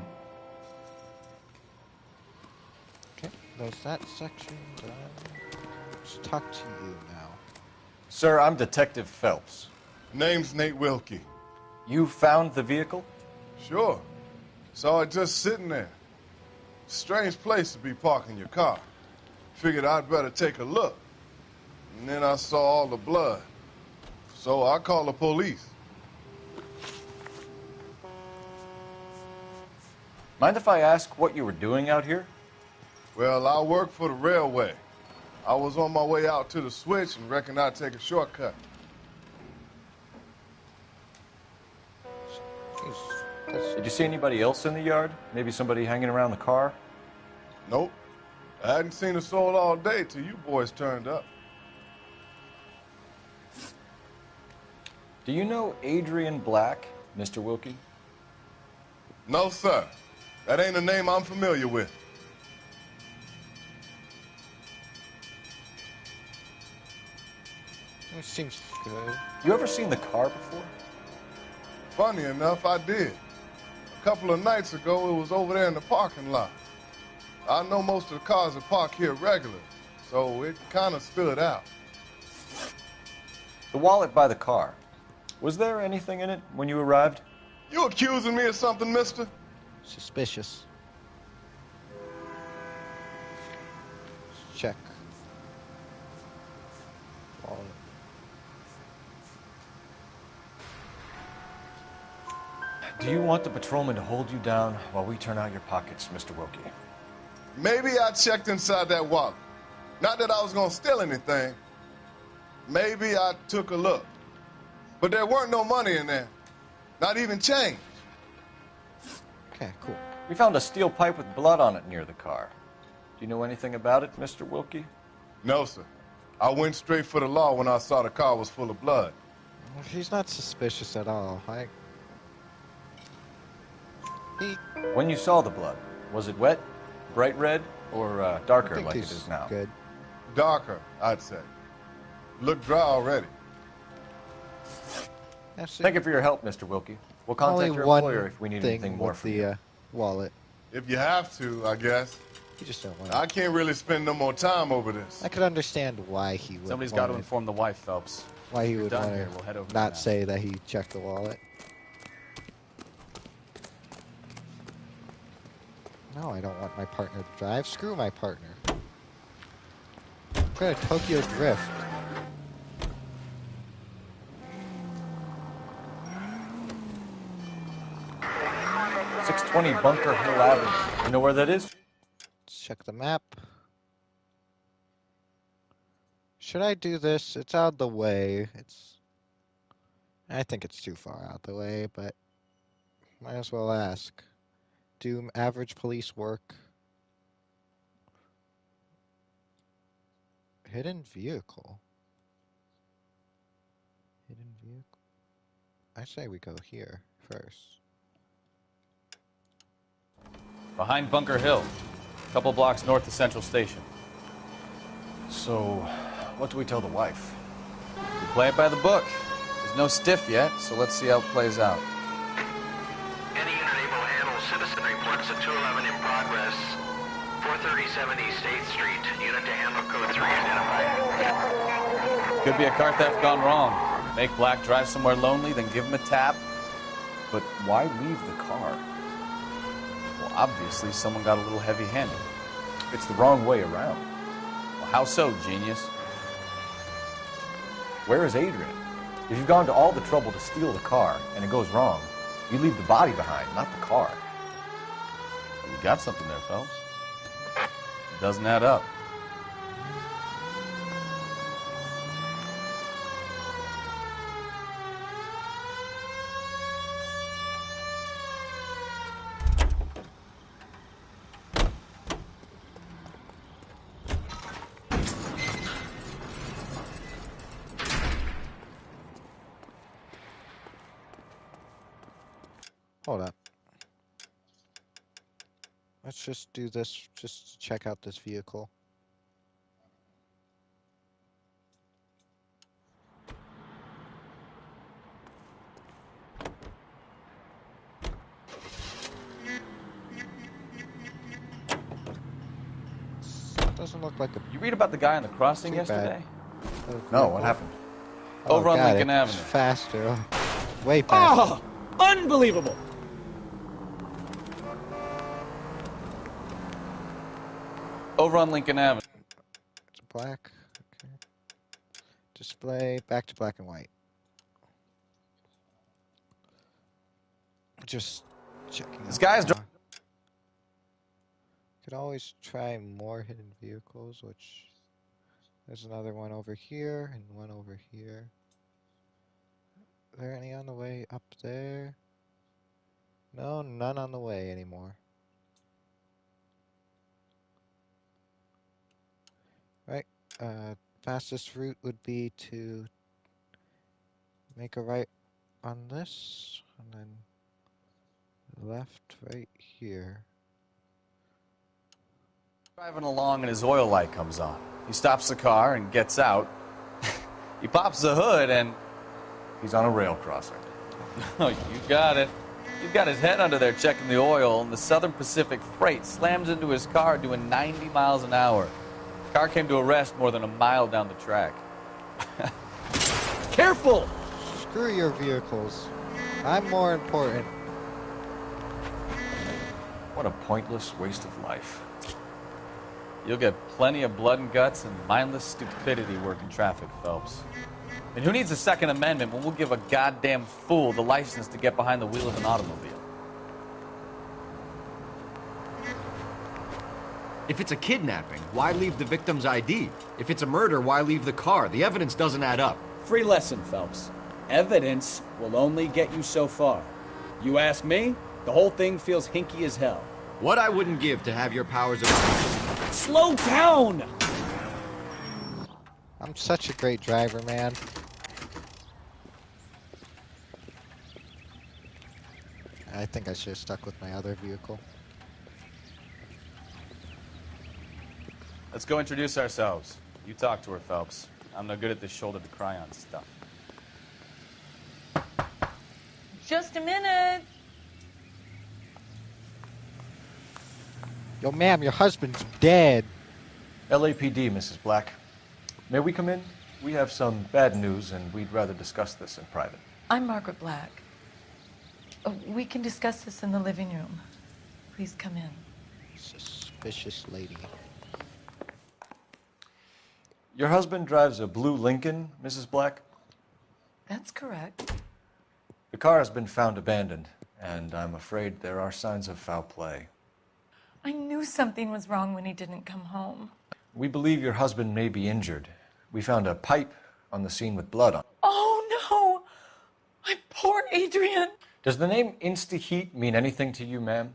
Okay, there's that section done. Let's talk to you now. Sir, I'm Detective Phelps. Name's Nate Wilkie. You found the vehicle? Sure. Saw it just sitting there. Strange place to be parking your car. Figured I'd better take a look. And then I saw all the blood. So I called the police. Mind if I ask what you were doing out here? Well, I work for the railway. I was on my way out to the switch and reckoned I'd take a shortcut. Did you see anybody else in the yard? Maybe somebody hanging around the car? Nope. I hadn't seen a soul all day till you boys turned up. Do you know Adrian Black, Mr. Wilkie? No, sir. That ain't a name I'm familiar with. It seems good. You ever seen the car before? Funny enough, I did. A couple of nights ago, it was over there in the parking lot. I know most of the cars are parked here regular, so it kind of stood out. The wallet by the car. Was there anything in it when you arrived? You accusing me of something, mister? Suspicious. Let's check. Wallet. Do you want the patrolman to hold you down while we turn out your pockets, Mr. Wilkie? Maybe I checked inside that wallet. Not that I was going to steal anything. Maybe I took a look. But there weren't no money in there. Not even change. Okay, cool. We found a steel pipe with blood on it near the car. Do you know anything about it, Mr. Wilkie? No, sir. I went straight for the law when I saw the car was full of blood. Well, he's not suspicious at all. When you saw the blood, was it wet, bright red, or darker like it he's is now? Good. Darker, I'd say. Looked dry already. Thank you for your help, Mr. Wilkie. We'll contact Only your one employer if we need anything more with from the you. wallet. If you have to, I guess. You just don't want I can't really spend no more time over this. I could understand why he would. Somebody's got to inform the wife, Phelps. Why he If you're would done want here, we'll head over to to not that. say that he checked the wallet. No, I don't want my partner to drive. Screw my partner. We're going to Tokyo Drift. $620 Bunker Hill Avenue. You know where that is? Let's check the map. Should I do this? It's out of the way. I think it's too far out the way, but might as well ask. Do average police work? Hidden vehicle. Hidden vehicle. I say we go here first. Behind Bunker Hill, a couple blocks north of Central Station. So, what do we tell the wife? We play it by the book. There's no stiff yet, so let's see how it plays out. Any unit able to handle citizen reports at 211 in progress. 437 East 8th Street. Unit to handle code 3 identified. Could be a car theft gone wrong. Make Black drive somewhere lonely, then give him a tap. But why leave the car? Well, obviously someone got a little heavy-handed. It's the wrong way around. Well, how so, genius? Where is Adrian? If you've gone to all the trouble to steal the car and it goes wrong, you leave the body behind, not the car. You got something there, Phelps. It doesn't add up. Hold up. Let's just do this, just to check out this vehicle. Doesn't look like a... You read about the guy on the crossing too yesterday? No, what happened? Over on God, Lincoln it's Avenue. faster. Way faster. Oh, unbelievable. Over on Lincoln Avenue. It's black. Okay. Display back to black and white. Just checking. This guy's driving. Could always try more hidden vehicles, which there's another one over here and one over here. Are there any on the way up there? No, none on the way anymore. Right. Fastest route would be to make a right on this, and then left right here. Driving along and his oil light comes on. He stops the car and gets out. He pops the hood and... He's on a rail crossing. Oh, you got it. He's got his head under there checking the oil, and the Southern Pacific Freight slams into his car doing 90 miles an hour. The car came to a rest more than a mile down the track. Careful! Screw your vehicles. I'm more important. What a pointless waste of life. You'll get plenty of blood and guts and mindless stupidity working traffic, Phelps. And who needs a Second Amendment when we'll give a goddamn fool the license to get behind the wheel of an automobile? If it's a kidnapping, why leave the victim's ID? If it's a murder, why leave the car? The evidence doesn't add up. Free lesson, Phelps. Evidence will only get you so far. You ask me, the whole thing feels hinky as hell. What I wouldn't give to have your powers of... Slow down! I'm such a great driver, man. I think I should have stuck with my other vehicle. Let's go introduce ourselves. You talk to her, Phelps. I'm no good at this shoulder to cry on stuff. Just a minute. Yo, ma'am, your husband's dead. LAPD, Mrs. Black. May we come in? We have some bad news, and we'd rather discuss this in private. I'm Margaret Black. We can discuss this in the living room. Please come in. Suspicious lady. Your husband drives a blue Lincoln, Mrs. Black? That's correct. The car has been found abandoned, and I'm afraid there are signs of foul play. I knew something was wrong when he didn't come home. We believe your husband may be injured. We found a pipe on the scene with blood on it. Oh, no! My poor Adrian! Does the name Insta-Heat mean anything to you, ma'am?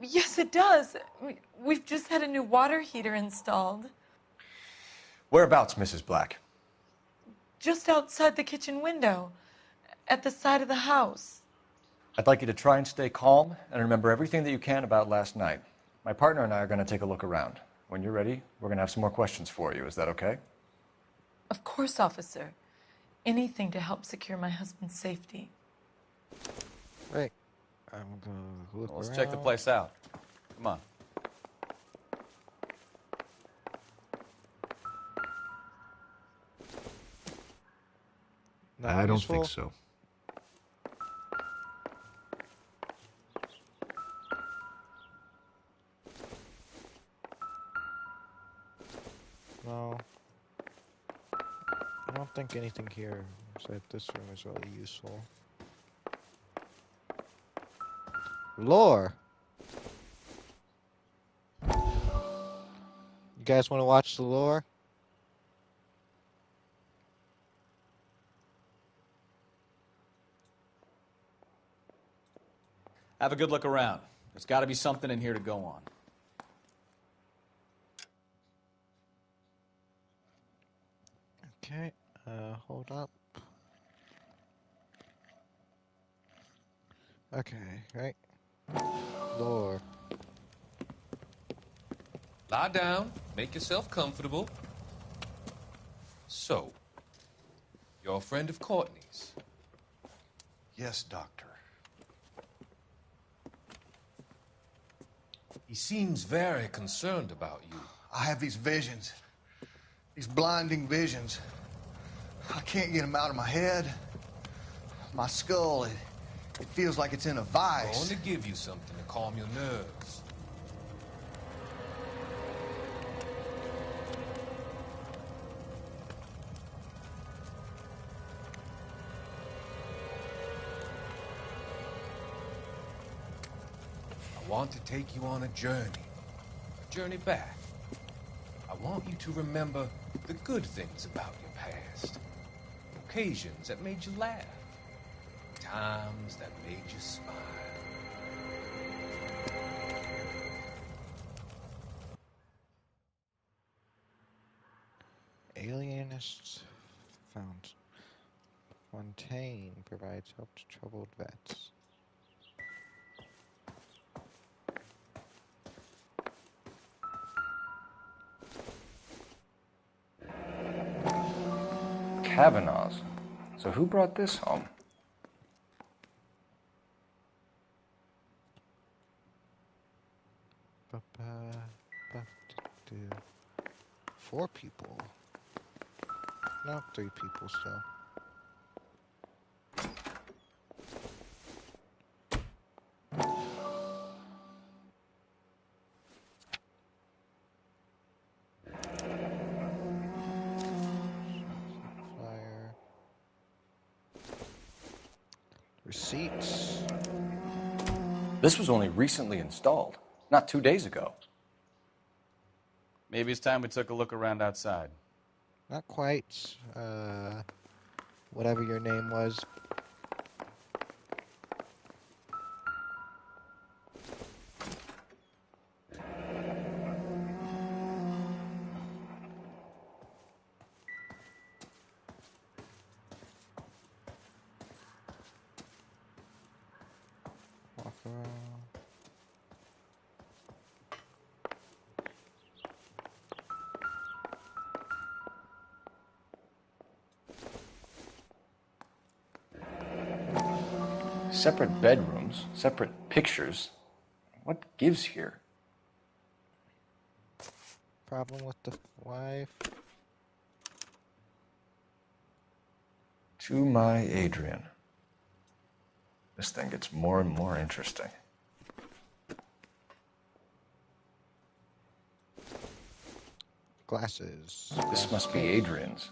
Yes, it does. We've just had a new water heater installed. Whereabouts, Mrs. Black? Just outside the kitchen window, at the side of the house. I'd like you to try and stay calm and remember everything that you can about last night. My partner and I are going to take a look around. When you're ready, we're going to have some more questions for you. Is that okay? Of course, officer. Anything to help secure my husband's safety. Right. I'm gonna look Let's around. check the place out. Come on. Not I don't useful. think so. No. I don't think anything here inside this room is really useful. Lore! You guys want to watch the lore? Have a good look around. There's got to be something in here to go on. Okay, hold up. Okay, right. Lore. Lie down. Make yourself comfortable. So, you're a friend of Courtney's? Yes, Doctor. He seems very concerned about you. I have these visions. These blinding visions. I can't get them out of my head. My skull, it feels like it's in a I'm vice. going to give you something to calm your nerves. I want to take you on a journey back. I want you to remember the good things about your past, occasions that made you laugh, times that made you smile. Alienist found Fontaine provides help to troubled vets. Kavanaugh's. So who brought this home? Four people. No, 3 people still. Flyer. Receipts. This was only recently installed, not 2 days ago. Maybe it's time we took a look around outside. Not quite. Whatever your name was. Walk around. Separate bedrooms, separate pictures. What gives here? Problem with the wife. To my Adrian. This thing gets more and more interesting. Glasses. This must be Adrian's.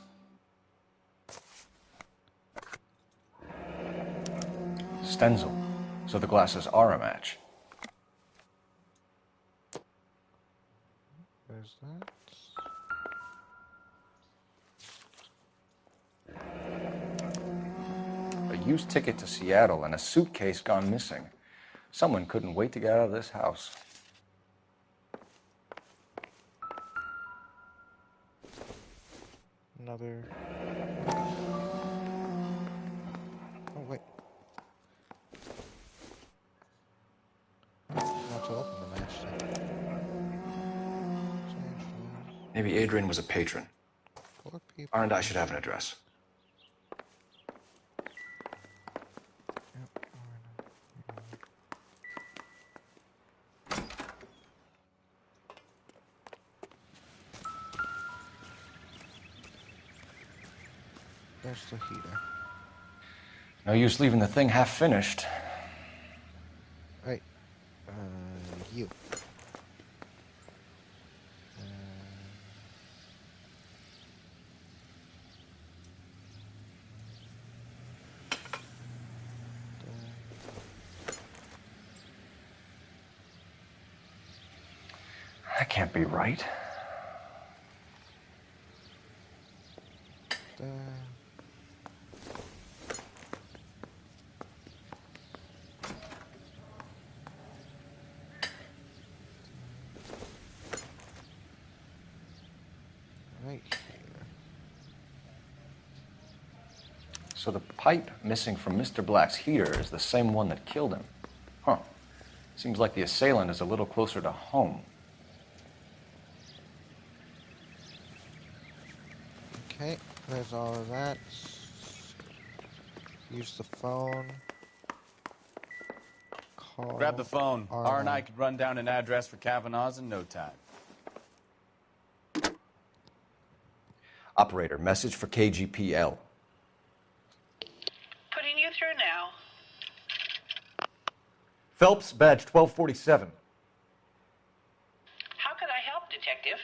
Stenzel. So the glasses are a match. Where's that? A used ticket to Seattle and a suitcase gone missing. Someone couldn't wait to get out of this house. Another. Oh, wait. Not to open the matchstick. Maybe Adrian was a patron. Poor people. R and I should have an address. There's the heater. No use leaving the thing half finished. Right. You. That can't be right. So the pipe missing from Mr. Black's heater is the same one that killed him. Huh. Seems like the assailant is a little closer to home. Okay, there's all of that. Use the phone. Call Grab the phone. Arnold. R and I could run down an address for Kavanaugh's in no time. Operator, message for KGPL. Putting you through now. Phelps, badge 1247. How could I help, Detective?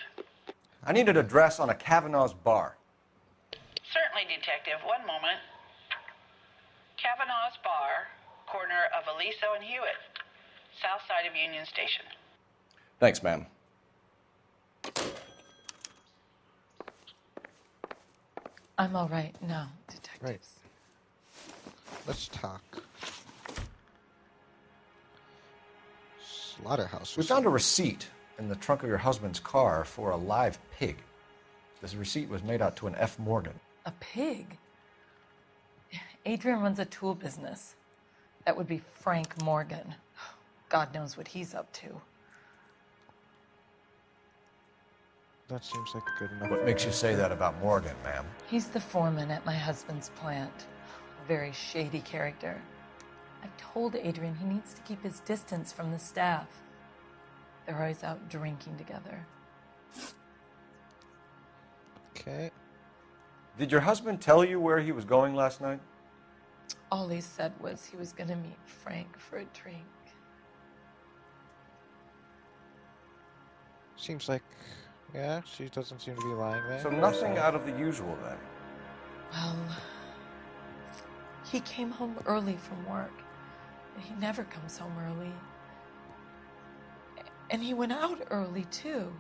I need an address on a Kavanaugh's bar. Certainly, Detective. One moment. Kavanaugh's Bar, corner of Aliso and Hewitt, south side of Union Station. Thanks, ma'am. I'm all right now, detectives. Right. Let's talk. Slaughterhouse. We found a receipt in the trunk of your husband's car for a live pig. This receipt was made out to an F. Morgan. A pig? Adrian runs a tool business. That would be Frank Morgan. God knows what he's up to. That seems like a good enough. What makes you say that about Morgan, ma'am? He's the foreman at my husband's plant. A very shady character. I've told Adrian he needs to keep his distance from the staff. They're always out drinking together. Okay. Did your husband tell you where he was going last night? All he said was he was going to meet Frank for a drink. Seems like, yeah, she doesn't seem to be lying there. So nothing out of the usual then? Well, he came home early from work. He never comes home early. And he went out early, too.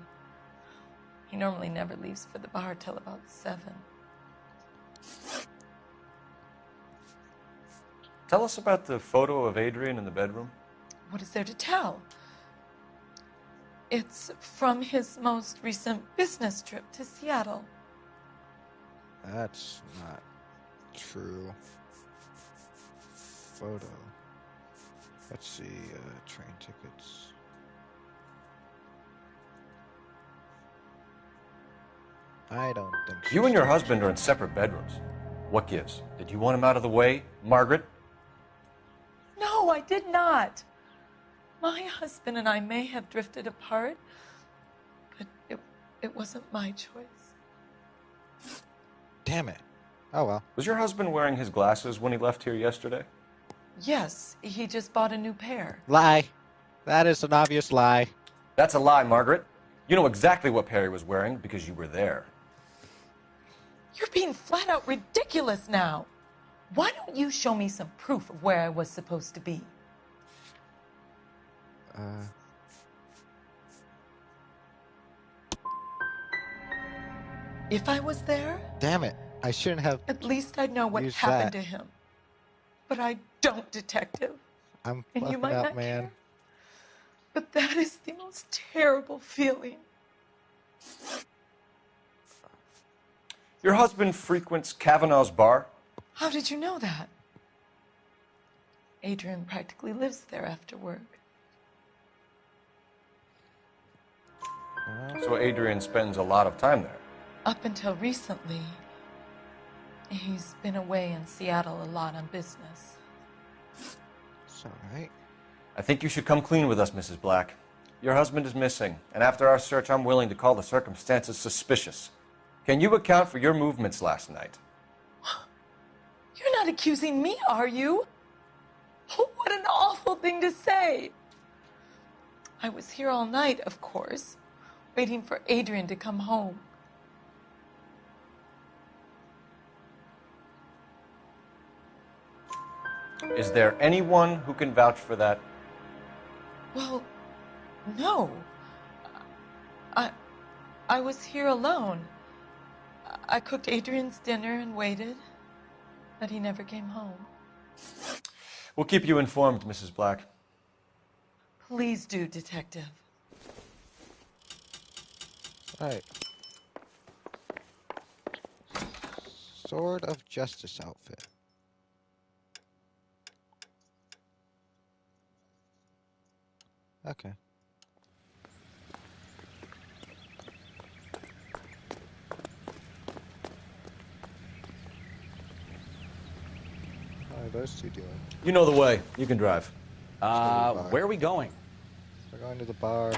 He normally never leaves for the bar till about 7. Tell us about the photo of Adrian in the bedroom. What is there to tell? It's from his most recent business trip to Seattle. That's not true. Photo. Let's see, train tickets. I don't think so. You and your husband are in separate bedrooms. What gives? Did you want him out of the way, Margaret? No, I did not. My husband and I may have drifted apart, but it wasn't my choice. Damn it. Oh well. Was your husband wearing his glasses when he left here yesterday? Yes, he just bought a new pair. Lie. That is an obvious lie. That's a lie, Margaret. You know exactly what pair he was wearing because you were there. You're being flat out ridiculous now. Why don't you show me some proof of where I was supposed to be? If I was there, Damn it. I shouldn't have. at least I'd know what Use happened that. to him. But I don't, Detective. I'm And you fucking might up, not man. care. But that is the most terrible feeling. Your husband frequents Kavanaugh's bar? How did you know that? Adrian practically lives there after work. So Adrian spends a lot of time there. Up until recently, he's been away in Seattle a lot on business. It's all right. I think you should come clean with us, Mrs. Black. Your husband is missing, and after our search, I'm willing to call the circumstances suspicious. Can you account for your movements last night? You're not accusing me, are you? Oh, what an awful thing to say. I was here all night, of course, waiting for Adrian to come home. Is there anyone who can vouch for that? Well, no. I was here alone. I cooked Adrian's dinner and waited, but he never came home. We'll keep you informed, Mrs. Black. Please do, Detective. All right. Sword of Justice outfit. Okay. How are those two doing? You know the way. You can drive. Where are we going? We're going to the bar.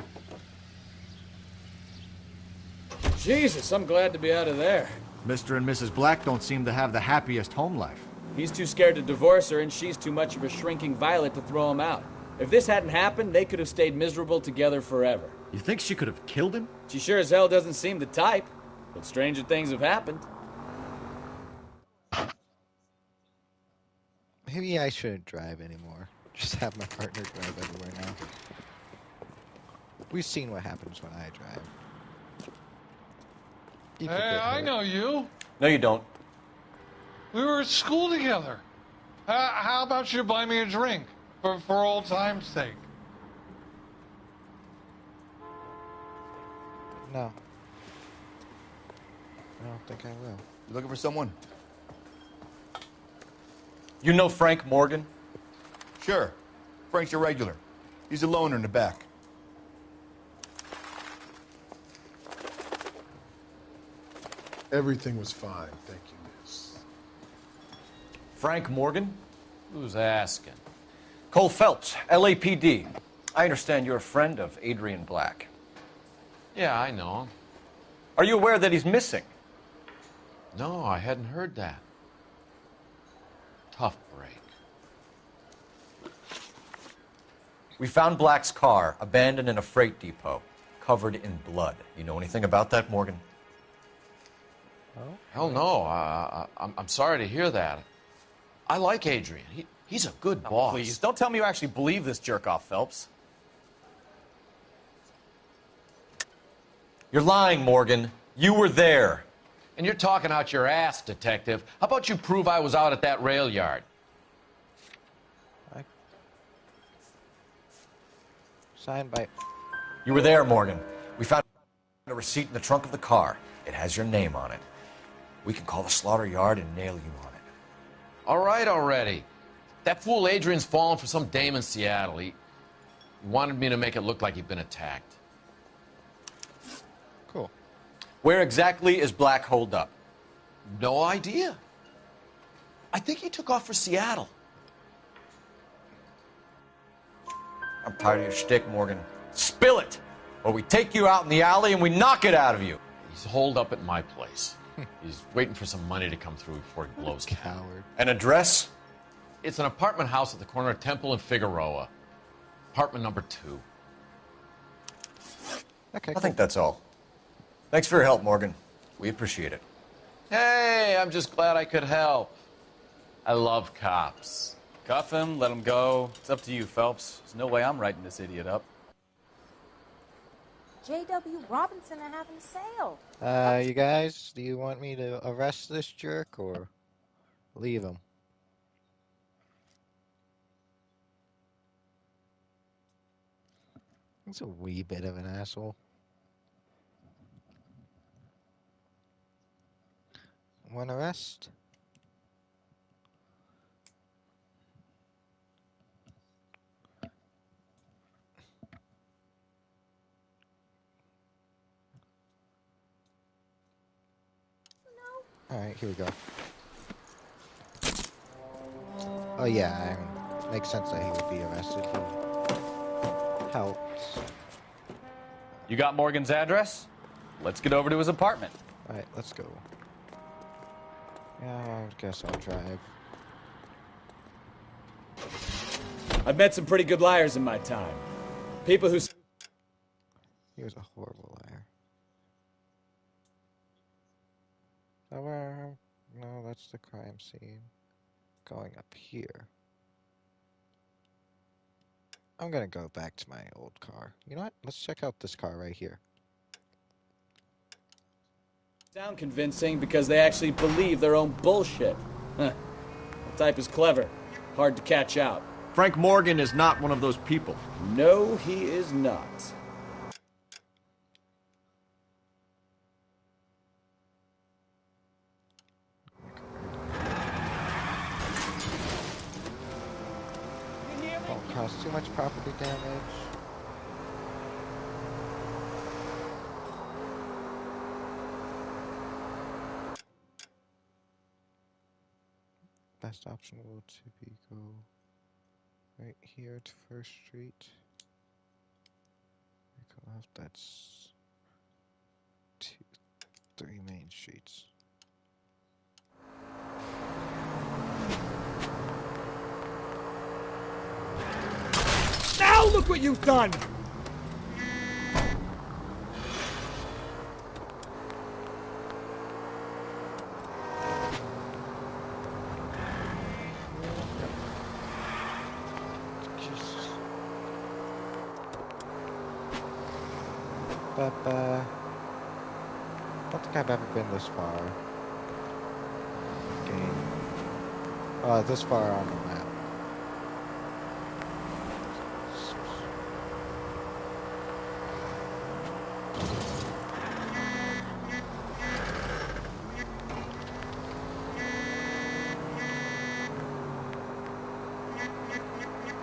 Jesus, I'm glad to be out of there. Mr. and Mrs. Black don't seem to have the happiest home life. He's too scared to divorce her, and she's too much of a shrinking violet to throw him out. If this hadn't happened, they could have stayed miserable together forever. You think she could have killed him? She sure as hell doesn't seem the type, but stranger things have happened. Maybe I shouldn't drive anymore. Just have my partner drive everywhere now. We've seen what happens when I drive. People Hey, get I hurt. know you. No, you don't. We were at school together. How about you buy me a drink for old time's sake? No. I don't think I will. You looking for someone? You know Frank Morgan? Sure. Frank's a regular. He's a loner in the back. Everything was fine, thank you, miss. Frank Morgan? Who's asking? Cole Phelps, LAPD. I understand you're a friend of Adrian Black. Yeah, I know him. Are you aware that he's missing? No, I hadn't heard that. Tough break. We found Black's car abandoned in a freight depot, covered in blood. You know anything about that, Morgan? Oh? Hell no. I'm sorry to hear that. I like Adrian. He's a good boss. Please, don't tell me you actually believe this jerk-off, Phelps. You're lying, Morgan. You were there. And you're talking out your ass, detective. How about you prove I was out at that rail yard? Signed by... You were there, Morgan. We found a receipt in the trunk of the car. It has your name on it. We can call the slaughter yard and nail you on it. All right already. That fool Adrian's fallen for some dame in Seattle. He wanted me to make it look like he'd been attacked. Cool. Where exactly is Black holed up? No idea. I think he took off for Seattle. I'm tired of your shtick, Morgan. Spill it, or we take you out in the alley and we knock it out of you. He's holed up at my place. He's waiting for some money to come through before he blows. Coward. An address? It's an apartment house at the corner of Temple and Figueroa. Apartment number 2. Okay, I think that's all. Thanks for your help, Morgan. We appreciate it. Hey, I'm just glad I could help. I love cops. Cuff him, let him go. It's up to you, Phelps. There's no way I'm writing this idiot up. J.W. Robinson are having a sale. You guys, do you want me to arrest this jerk or leave him? He's a wee bit of an asshole. One arrest. Alright, here we go. Oh yeah, I mean, makes sense that he would be arrested. He helps. You got Morgan's address? Let's get over to his apartment. Alright, let's go. Yeah, I guess I'll drive. I've met some pretty good liars in my time. People who... He was a horrible liar. Somewhere... No, that's the crime scene. Going up here. I'm gonna go back to my old car. You know what? Let's check out this car right here. sound convincing because they actually believe their own bullshit. Huh. The type is clever. Hard to catch out. Frank Morgan is not one of those people. No, he is not. Don't cause too much property damage. best option will to be go right here to First Street. Go left, that's 3 main streets. Now look what you've done! I don't think I've ever been this far. Game. This far on the map.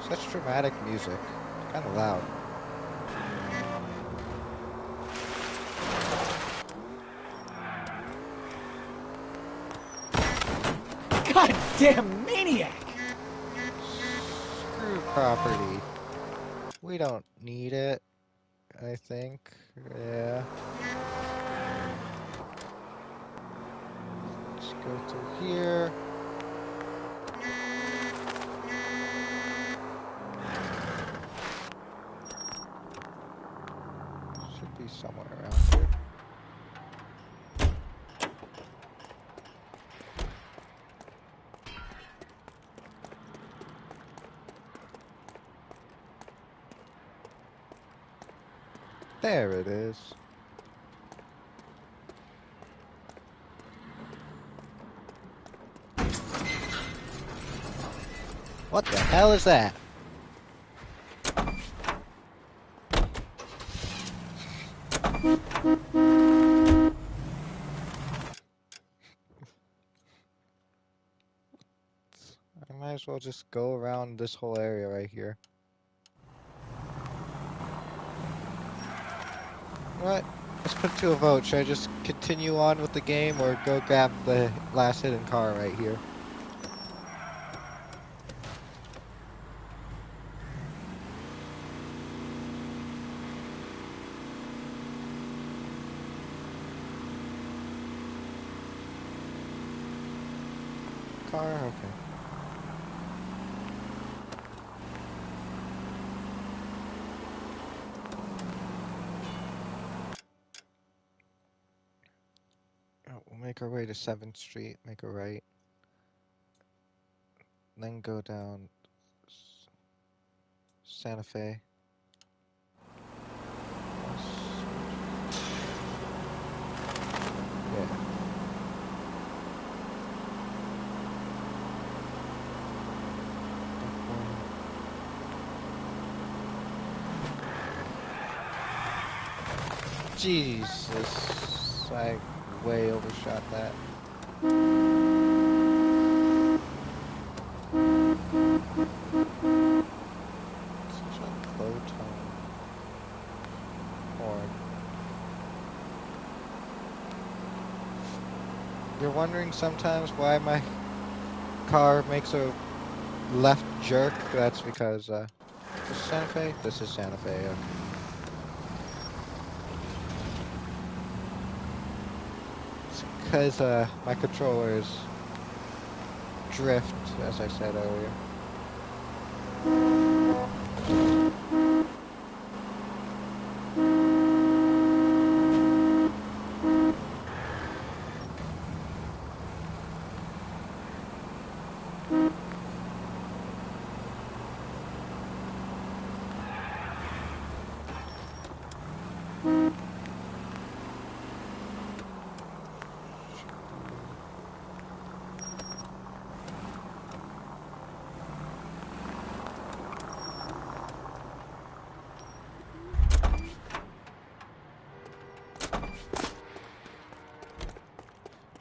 Such dramatic music. Kind of loud. Goddamn maniac! Screw property. We don't need it, I think. Yeah. Let's go through here. Should be somewhere around here. There it is. What the hell is that? I might as well just go around this whole area right here. What? Let's put it to a vote. Should I just continue on with the game or go grab the last hidden car right here? Car? Okay. We'll make our way to 7th Street, make a right. Then go down Santa Fe. Yeah. Jesus, I way overshot that. Such a low tone horn. You're wondering sometimes why my car makes a left jerk? That's because, this is Santa Fe? This is Santa Fe, okay. Because my controllers drift, as I said earlier.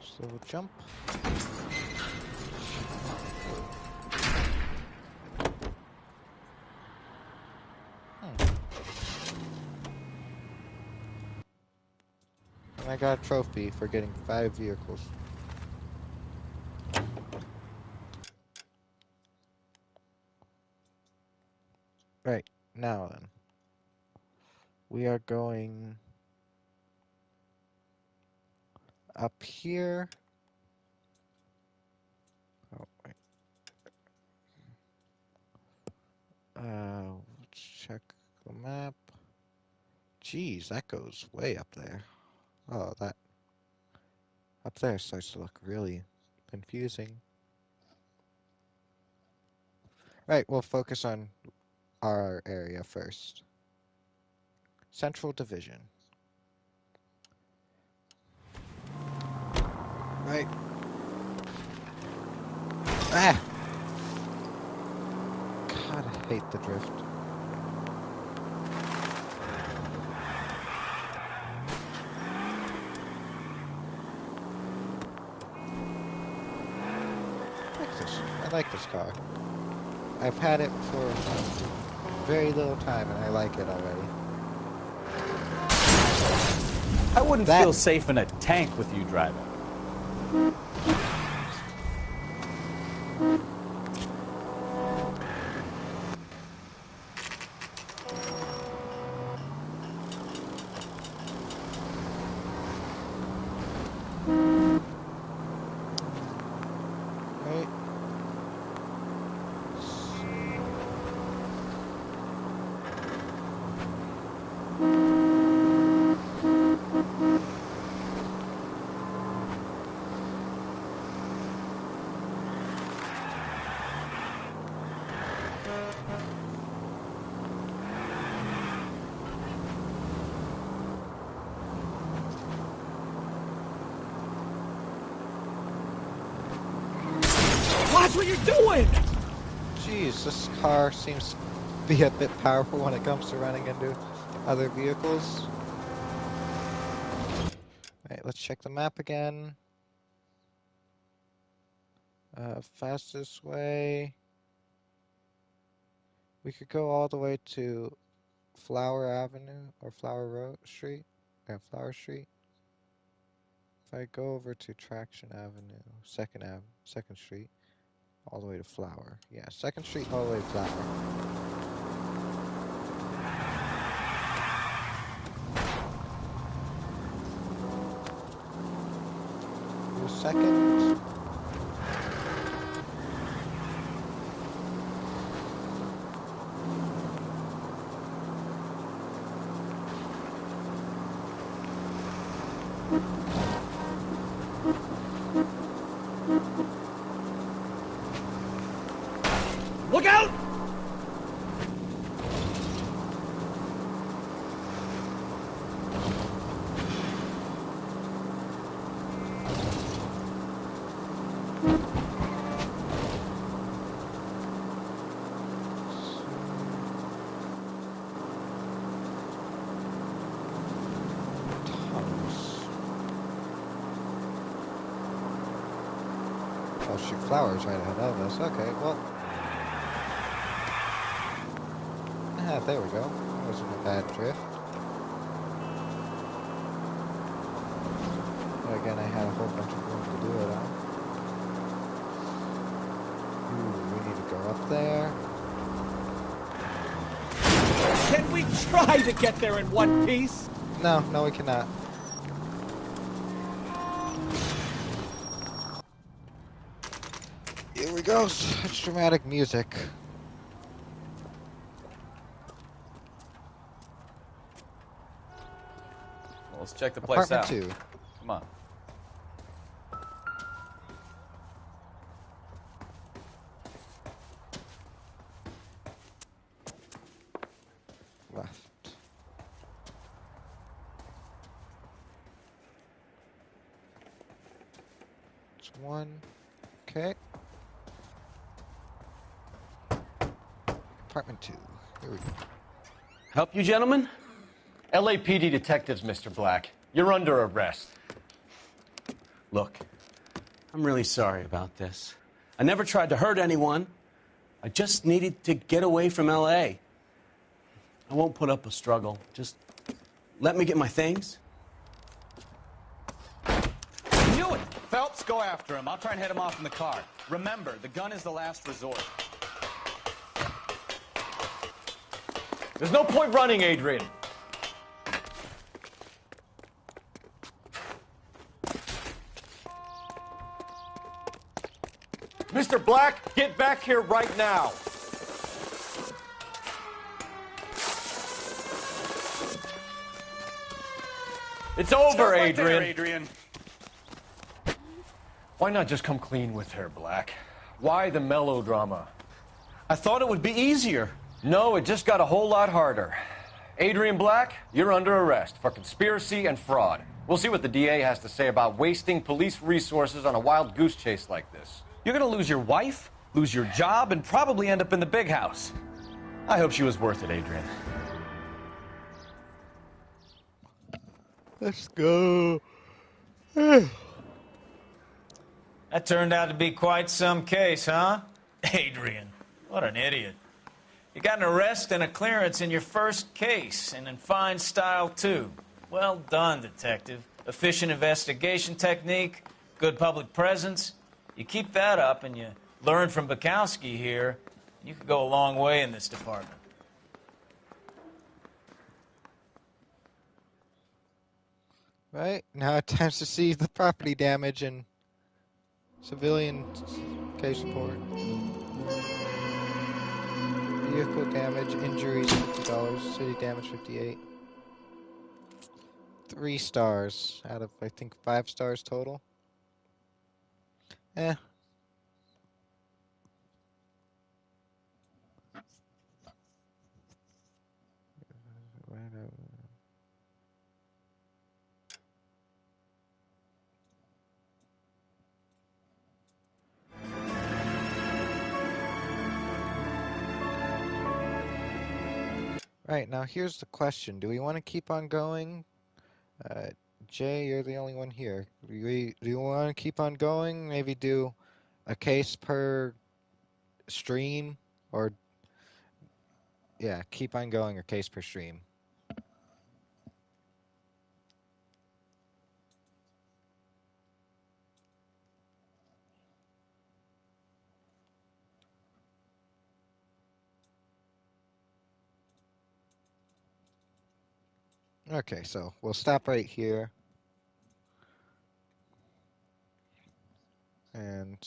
So we'll jump. And I got a trophy for getting 5 vehicles. Right, now then. We are going up here. Oh, wait. Let's check the map. Geez, that goes way up there. Oh, that up there starts to look really confusing. Right, we'll focus on our area first. Central Division. Right. Ah! God, I hate the drift. I like this car. I've had it for very little time and I like it already. I wouldn't feel safe in a tank with you driving. Right. Watch what you're doing! Jeez, this car seems to be a bit powerful when it comes to running into other vehicles. Alright, let's check the map again. Fastest way. We could go all the way to Flower Avenue or Flower Road Street. Yeah, Flower Street. If I go over to Traction Avenue, Second Street, all the way to Flower. Yeah, 2nd Street all the way to Flower. Do 2nd. Look out! Oh shoot, Flower's right ahead of us. Okay, well. Ah, there we go. That wasn't a bad drift. But again, I had a whole bunch of room to do it on. Ooh, we need to go up there. Can we try to get there in one piece? No, we cannot. Here we go. Such dramatic music. Well, let's check the place out. Apartment 2. Come on. Left. It's 1. Okay. Apartment 2. Here we go. Help you, gentlemen? LAPD detectives, Mr. Black. You're under arrest. Look, I'm really sorry about this. I never tried to hurt anyone. I just needed to get away from L.A. I won't put up a struggle. Just let me get my things. Knew it! Phelps, go after him. I'll try and head him off in the car. Remember, the gun is the last resort. There's no point running, Adrian. Mr. Black, get back here right now. It's over, Adrian. Why not just come clean with her, Black? Why the melodrama? I thought it would be easier. No, it just got a whole lot harder. Adrian Black, you're under arrest for conspiracy and fraud. We'll see what the DA has to say about wasting police resources on a wild goose chase like this. You're gonna lose your wife, lose your job, and probably end up in the big house. I hope she was worth it, Adrian. Let's go. That turned out to be quite some case, huh? Adrian, what an idiot. You got an arrest and a clearance in your first case, and in fine style, too. Well done, detective. Efficient investigation technique, good public presence. You keep that up and you learn from Bukowski here, you could go a long way in this department. Right, now it's time to see the property damage and civilian case report. Vehicle damage, injuries, $50. City damage, 58. 3 stars out of, I think, 5 stars total. Eh. Right, now here's the question. Do we want to keep on going? Jay, you're the only one here. Do you want to keep on going? Maybe do a case per stream? Or, yeah, keep on going or case per stream. Okay, so we'll stop right here. And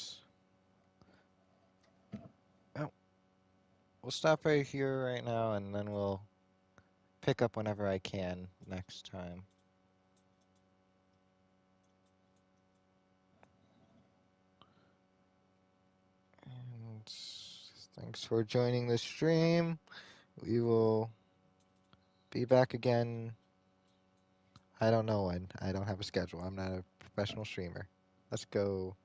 we'll stop right here right now, and then we'll pick up whenever I can next time. And thanks for joining the stream. We will be back again. I don't know when. I don't have a schedule. I'm not a professional streamer. Let's go.